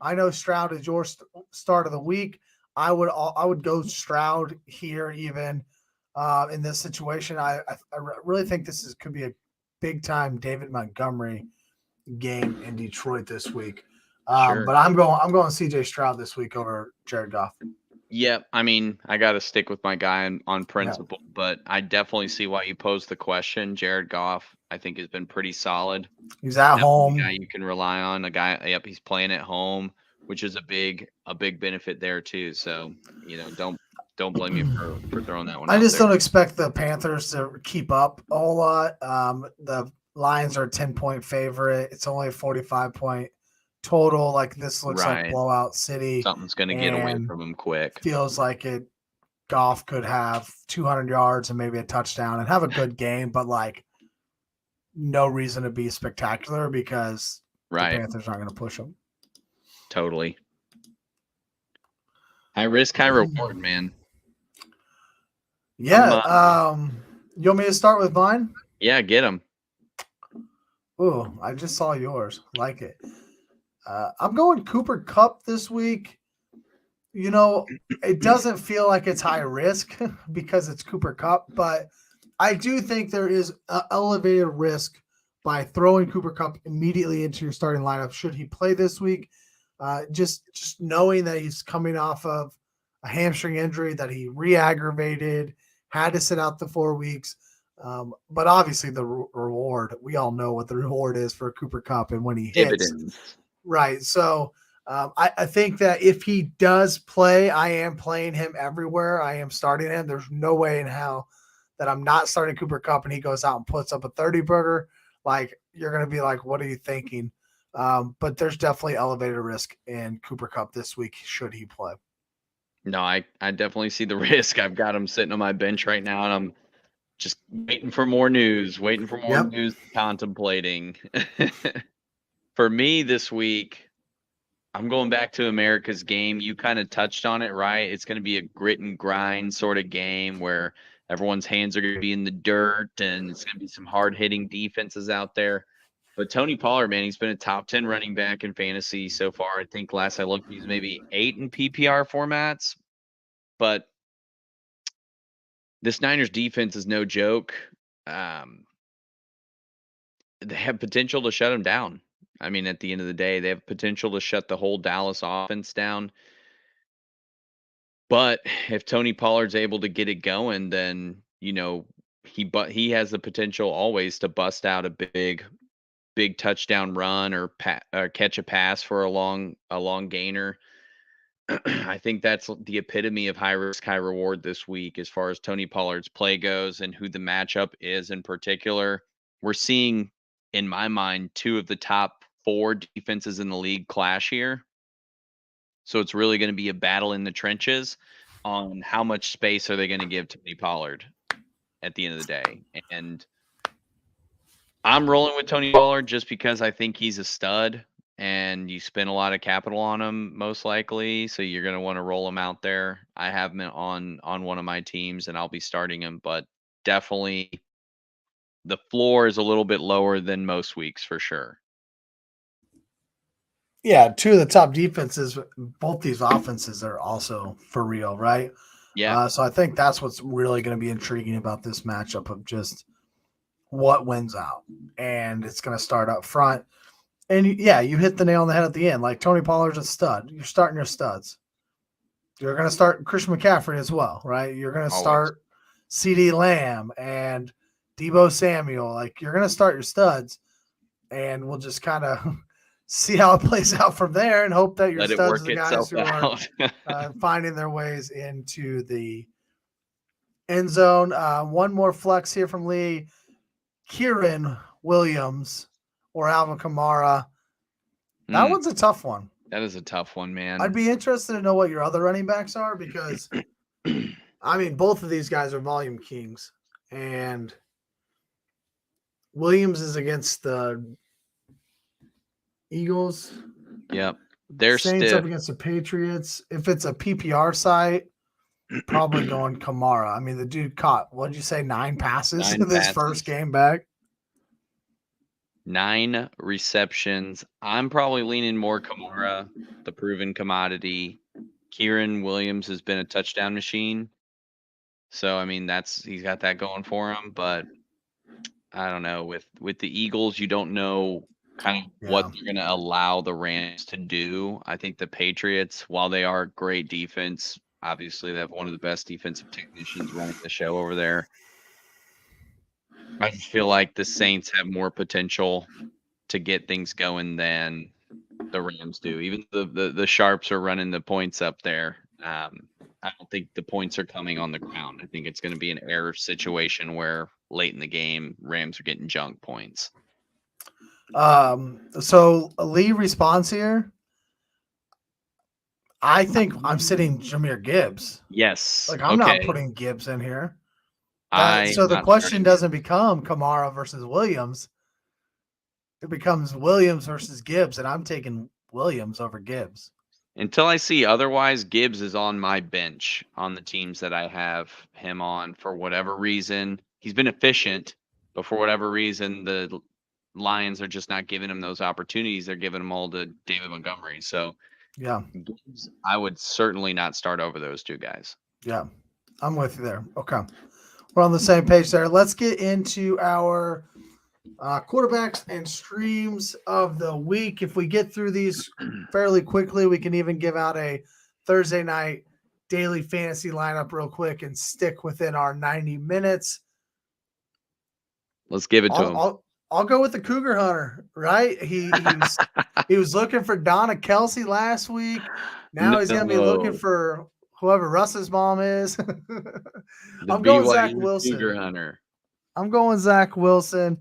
I know Stroud is your start of the week. I would go Stroud here even. In this situation, I really think this could be a big time David Montgomery game in Detroit this week. But I'm going CJ Stroud this week over Jared Goff. Yep. I mean, I got to stick with my guy on principle, but I definitely see why you posed the question. Jared Goff, I think, has been pretty solid. He's at home. A guy you can rely on. He's playing at home, which is a big benefit there too. So, don't blame me for throwing that one out. I just don't expect the Panthers to keep up a whole lot. The Lions are a 10-point favorite. It's only a 45-point total. Like, this looks like blowout city. Something's going to get away from them quick. Feels like Goff could have 200 yards and maybe a touchdown and have a good game, but like no reason to be spectacular because the Panthers aren't going to push them. Totally. High risk, high reward, man. Yeah. You want me to start with mine? Yeah, get them. Ooh, I just saw yours. Like it. I'm going Cooper Kupp this week. It doesn't feel like it's high risk because it's Cooper Kupp, but I do think there is an elevated risk by throwing Cooper Kupp immediately into your starting lineup should he play this week. Just knowing that he's coming off of a hamstring injury that he re-aggravated, had to sit out the 4 weeks. But obviously the reward, we all know what the reward is for Cooper Kupp and when he hits. Dividends. Right. So I think that if he does play, I am playing him everywhere. I am starting him. There's no way in hell that I'm not starting Cooper Kupp and he goes out and puts up a 30-burger. Like, you're going to be like, what are you thinking? But there's definitely elevated risk in Cooper Kupp this week should he play. No, I definitely see the risk. I've got him sitting on my bench right now, and I'm just waiting for more news, contemplating. For me this week, I'm going back to America's game. You kind of touched on it, right? It's going to be a grit and grind sort of game where everyone's hands are going to be in the dirt, and it's going to be some hard-hitting defenses out there. But Tony Pollard, man, he's been a top 10 running back in fantasy so far. I think last I looked, he's maybe 8 in PPR formats. But this Niners defense is no joke. They have potential to shut him down. I mean, at the end of the day, they have potential to shut the whole Dallas offense down. But if Tony Pollard's able to get it going, then, he has the potential always to bust out a big touchdown run or catch a pass for a long gainer. I think that's the epitome of high risk, high reward this week as far as Tony Pollard's play goes and who the matchup is in particular. We're seeing, in my mind, 2 of the top 4 defenses in the league clash here. So it's really going to be a battle in the trenches on how much space are they going to give Tony Pollard at the end of the day. And I'm rolling with Tony Pollard just because I think he's a stud and you spend a lot of capital on him, most likely. So you're going to want to roll him out there. I have him on one of my teams, and I'll be starting him. But definitely, the floor is a little bit lower than most weeks for sure. Yeah, two of the top defenses, both these offenses are also for real, right? Yeah. So I think that's what's really going to be intriguing about this matchup of just what wins out. And it's going to start up front. And yeah, you hit the nail on the head at the end. Like Tony Pollard's a stud. You're starting your studs. You're going to start Christian McCaffrey as well, right? You're going to start CeeDee Lamb and Deebo Samuel. Like you're going to start your studs, and we'll just kind of see how it plays out from there and hope that your studs are the guys who are finding their ways into the end zone. One more flex here from Lee. Kieran Williams or Alvin Kamara. That one's a tough one. That is a tough one, man. I'd be interested to know what your other running backs are because, I mean, both of these guys are volume kings. And Williams is against the Eagles. Yep. They're Saints stiff. Up against the Patriots. If it's a PPR site, probably going Kamara. I mean, the dude caught, what did you say, 9 passes in this first game back? 9 receptions. I'm probably leaning more Kamara, the proven commodity. Kieran Williams has been a touchdown machine. So, I mean, he's got that going for him. But I don't know. With the Eagles, you don't know kind of what they're going to allow the Rams to do. I think the Patriots, while they are great defense, obviously they have one of the best defensive technicians running the show over there. I just feel like the Saints have more potential to get things going than the Rams do. Even the Sharps are running the points up there. I don't think the points are coming on the ground. I think it's going to be an error situation where late in the game, Rams are getting junk points. So Lee response here. I think I'm sitting Jahmyr Gibbs. Yes. Like I'm not putting Gibbs in here. So the question doesn't become Kamara versus Williams. It becomes Williams versus Gibbs, and I'm taking Williams over Gibbs. Until I see otherwise, Gibbs is on my bench on the teams that I have him on for whatever reason. He's been efficient, but for whatever reason, the Lions are just not giving him those opportunities. They're giving them all to David Montgomery. So, yeah, Gibbs, I would certainly not start over those two guys. Yeah, I'm with you there. Okay. We're on the same page there. Let's get into our quarterbacks and streams of the week. If we get through these fairly quickly, we can even give out a Thursday night daily fantasy lineup real quick and stick within our 90 minutes. Let's give it to him. I'll go with the Cougar Hunter, right? He was looking for Donna Kelsey last week. Now he's going to be looking for whoever Russ's mom is. I'm going Zach Wilson. Cougar Hunter. I'm going Zach Wilson.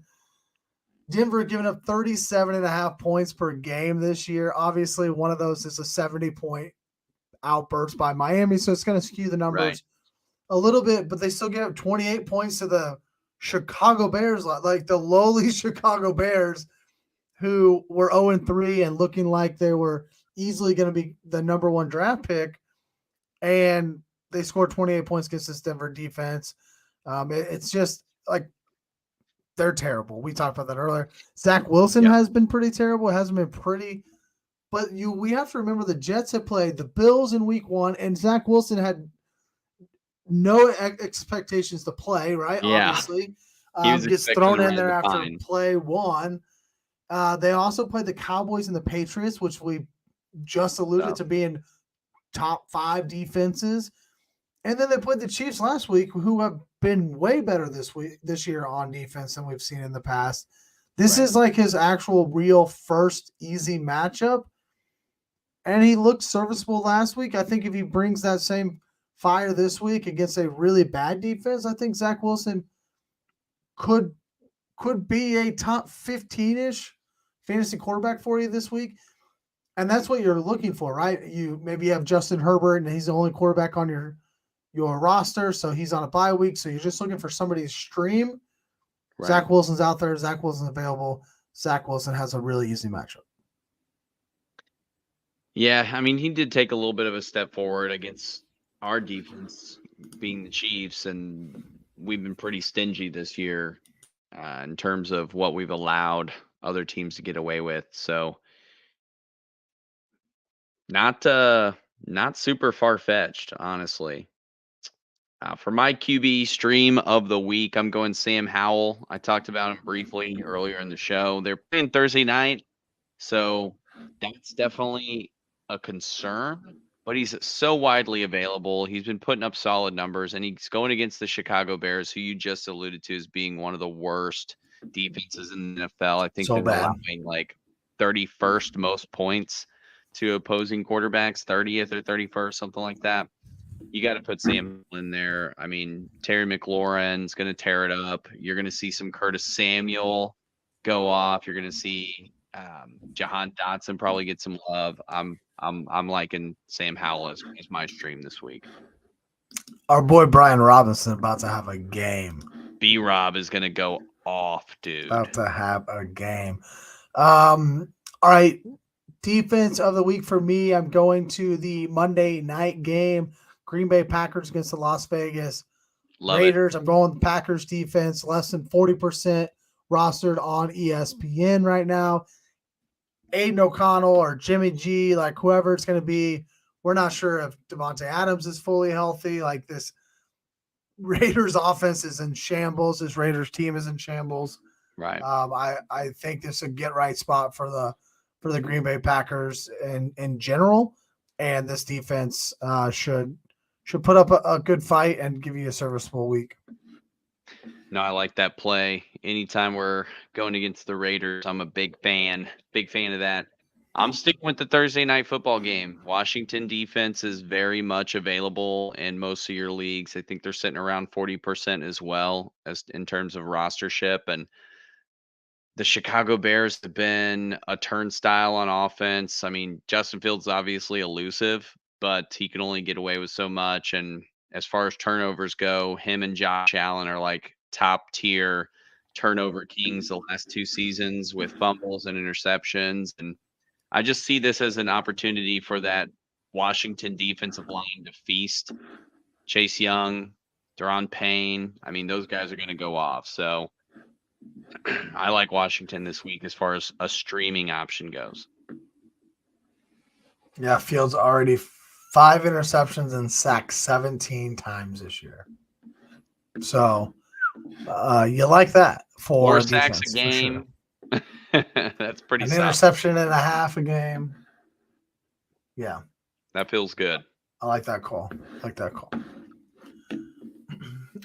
Denver giving up 37.5 points per game this year. Obviously, one of those is a 70-point outburst by Miami, so it's going to skew the numbers a little bit, but they still give up 28 points to the Chicago Bears, like the lowly Chicago Bears, who were 0-3 and looking like they were easily going to be the number 1 draft pick. And they scored 28 points against this Denver defense. It's just like they're terrible. We talked about that earlier. Zach Wilson has been pretty terrible. It hasn't been pretty. But we have to remember the Jets have played the Bills in week 1, and Zach Wilson had no expectations to play, right? Yeah. Obviously. Gets thrown in there after play 1. They also played the Cowboys and the Patriots, which we just alluded to being top 5 defenses. And then they played the Chiefs last week, who have been way better this year on defense than we've seen in the past. This is like his actual real first easy matchup. And he looked serviceable last week. I think if he brings that same fire this week against a really bad defense, I think Zach Wilson could be a top 15-ish fantasy quarterback for you this week. And that's what you're looking for, right? You maybe have Justin Herbert, and he's the only quarterback on your roster, so he's on a bye week. So you're just looking for somebody to stream. Right. Zach Wilson's out there. Zach Wilson's available. Zach Wilson has a really easy matchup. Yeah, I mean, he did take a little bit of a step forward against our defense, being the Chiefs, and we've been pretty stingy this year in terms of what we've allowed other teams to get away with. So not super far fetched, honestly. For my QB stream of the week, I'm going Sam Howell. I talked about him briefly earlier in the show. They're playing Thursday night, so that's definitely a concern. But he's so widely available. He's been putting up solid numbers, and he's going against the Chicago Bears, who you just alluded to as being one of the worst defenses in the NFL. I think So they're bad. allowing like 31st most points to opposing quarterbacks, 30th or 31st, something like that. You got to put Sam in there. I mean, Terry McLaurin's going to tear it up. You're going to see some Curtis Samuel go off. You're going to see Jahan Dotson probably get some love. I'm liking Sam Howell as my stream this week. Our boy Brian Robinson about to have a game. B-Rob is going to go off, dude. About to have a game. All right. Defense of the week for me, I'm going to the Monday night game. Green Bay Packers against the Las Vegas Raiders. I'm going with the Packers defense, less than 40% rostered on ESPN right now. Aiden O'Connell or Jimmy G, like whoever it's going to be. We're not sure if Devontae Adams is fully healthy. Like this Raiders offense is in shambles. This Raiders team is in shambles. Right. I think this is a get right spot for the Green Bay Packers in general. And this defense should put up a good fight and give you a serviceable week. No, I like that play. Anytime we're going against the Raiders, I'm a big fan of that. I'm sticking with the Thursday night football game. Washington defense is very much available in most of your leagues. I think they're sitting around 40% as well as in terms of rostership. And the Chicago Bears have been a turnstile on offense. I mean, Justin Fields is obviously elusive, but he can only get away with so much. And as far as turnovers go, him and Josh Allen are like top tier turnover kings the last 2 seasons with fumbles and interceptions. And I just see this as an opportunity for that Washington defensive line to feast. Chase Young, Deron Payne. I mean, those guys are going to go off. So I like Washington this week as far as a streaming option goes. Yeah, Fields already 5 interceptions and sacked 17 times this year. So you like that for 4 sacks defense, a game. For sure. That's pretty An solid. interception and a half a game. Yeah. That feels good. I like that call.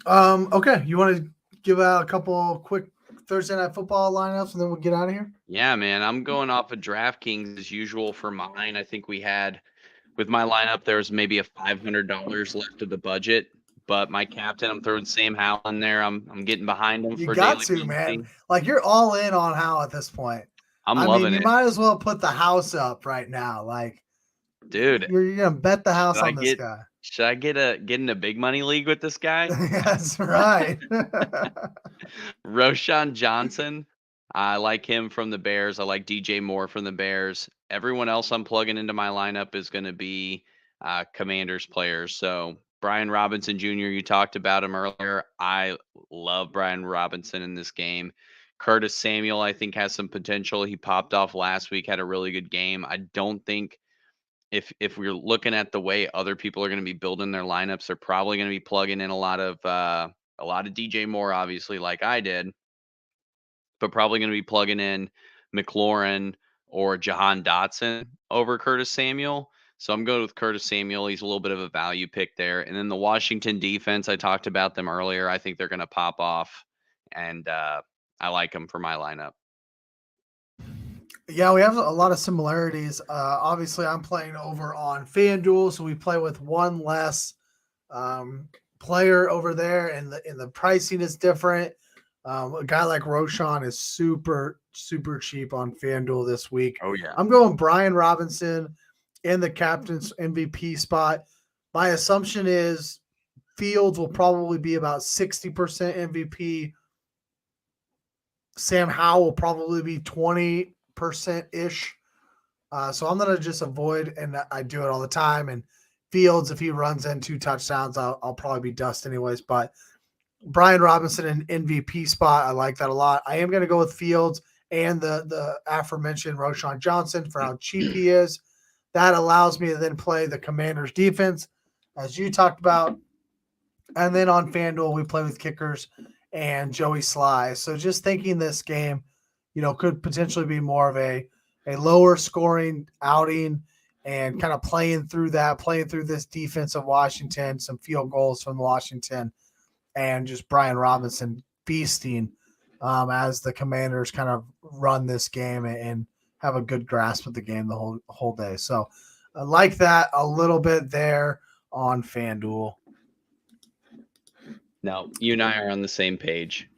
Okay. You want to give out a couple quick Thursday night football lineups and then we'll get out of here? Yeah, man. I'm going off of DraftKings as usual for mine. I think we had with my lineup, there's maybe a $500 left of the budget. But my captain, I'm throwing Sam Howell in there. I'm getting behind him. You for got daily to, man. fantasy. Like you're all in on Howell at this point. I'm loving you it. might as well put the house up right now. Like, dude, you're gonna bet the house on this guy. Should I get in a big money league with this guy? That's right. Roshan Johnson. I like him from the Bears. I like DJ Moore from the Bears. Everyone else I'm plugging into my lineup is going to be Commanders players. So Brian Robinson Jr., you talked about him earlier. I love Brian Robinson in this game. Curtis Samuel, I think, has some potential. He popped off last week, had a really good game. I don't think if we're looking at the way other people are going to be building their lineups, they're probably going to be plugging in a lot of DJ Moore, obviously, like I did, but probably going to be plugging in McLaurin or Jahan Dotson over Curtis Samuel. So I'm going with Curtis Samuel. He's a little bit of a value pick there. And then the Washington defense, I talked about them earlier. I think they're going to pop off, and I like them for my lineup. Yeah, we have a lot of similarities. Obviously, I'm playing over on FanDuel, so we play with one less player over there, and the pricing is different. A guy like Roshan is super, super cheap on FanDuel this week. Oh, yeah. I'm going Brian Robinson in the captain's MVP spot. My assumption is Fields will probably be about 60% MVP. Sam Howell will probably be 20%-ish. So I'm going to just avoid, and I do it all the time. And Fields, if he runs in 2 touchdowns, I'll probably be dust anyways. But Brian Robinson in MVP spot, I like that a lot. I am going to go with Fields and the aforementioned Roschon Johnson for how cheap he is. That allows me to then play the Commanders defense, as you talked about. And then on FanDuel, we play with kickers and Joey Sly. So just thinking this game, could potentially be more of a lower scoring outing and kind of playing through this defense of Washington, some field goals from Washington, and just Brian Robinson feasting as the Commanders kind of run this game and have a good grasp of the game the whole day. So I like that a little bit there on FanDuel. No, you and I are on the same page.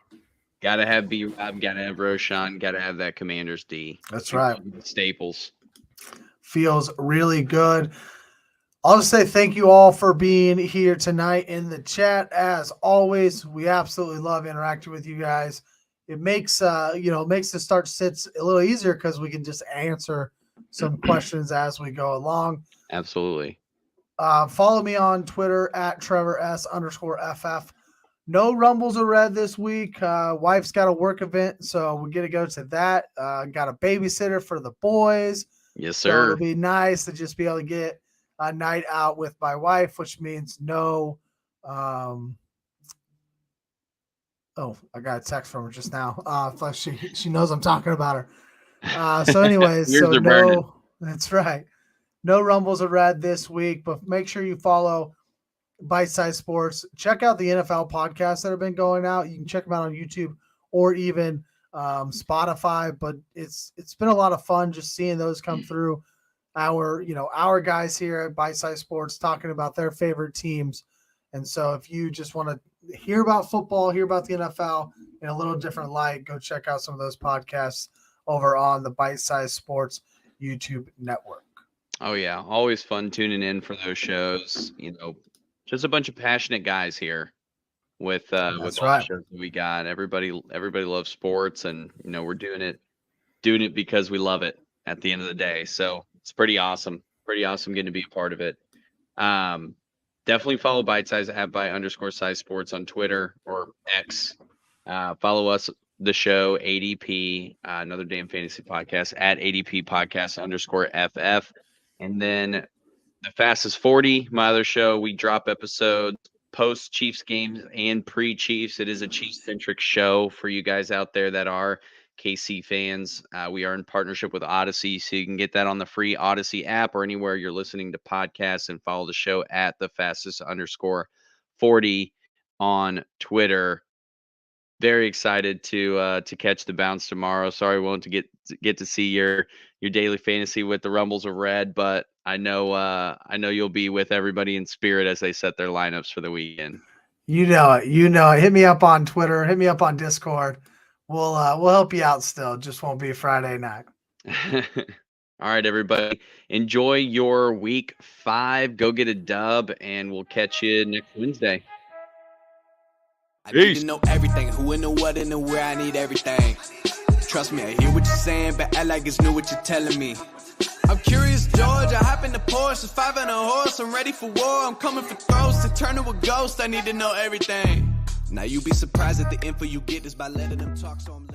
Got to have B-Rob, got to have Roschon, got to have that Commanders D. That's right. Staples. Feels really good. I'll just say thank you all for being here tonight in the chat. As always, we absolutely love interacting with you guys. It makes makes the start sits a little easier because we can just answer some questions as we go along. Absolutely. Follow me on Twitter at TrevorS_FF. No Rumbles are read this week. Wife's got a work event, so we get to go to that. Got a babysitter for the boys. Yes, So sir. it'll be nice to just be able to get a night out with my wife, which means no. I got a text from her just now. She knows I'm talking about her. So anyways, Ears are burning. That's right. No Rumbles are read this week, but make sure you follow Bite Size Sports. Check out the NFL podcasts that have been going out. You can check them out on YouTube or even Spotify, but it's been a lot of fun just seeing those come through. Our guys here at Bite Size Sports talking about their favorite teams. And so if you just want to hear about football, hear about the NFL in a little different light, go check out some of those podcasts over on the Bite Size Sports YouTube network. Oh, yeah. Always fun tuning in for those shows. Just a bunch of passionate guys here with all the shows that we got. Everybody loves sports, and we're doing it because we love it at the end of the day. So it's pretty awesome. Pretty awesome getting to be a part of it. Definitely follow Bite Size at @_size sports on Twitter or X. Follow us, the show ADP, Another Damn Fantasy Podcast at ADP Podcast _FF. And then the Fastest 40, my other show, we drop episodes post Chiefs games and pre-Chiefs. It is a Chiefs-centric show for you guys out there that are KC fans. We are in partnership with Odyssey, so you can get that on the free Odyssey app or anywhere you're listening to podcasts, and follow the show at the Fastest _40 on Twitter. Very excited to catch the bounce tomorrow. Sorry, we won't get to see your daily fantasy with the Rumbles of Red, but I know you'll be with everybody in spirit as they set their lineups for the weekend. You know it. Hit me up on Twitter. Hit me up on Discord. We'll help you out still. Just won't be Friday night. All right, everybody. Enjoy your week 5. Go get a dub, and we'll catch you next Wednesday. I need to know everything. Who and the what and the where. I need everything. Trust me, I hear what you're saying, but act like it's new what you're telling me. I'm curious, George. I hop in the Porsche, it's 5 and a horse. I'm ready for war. I'm coming for throats to turn to a ghost. I need to know everything. Now you be surprised at the info you get is by letting them talk, so I'm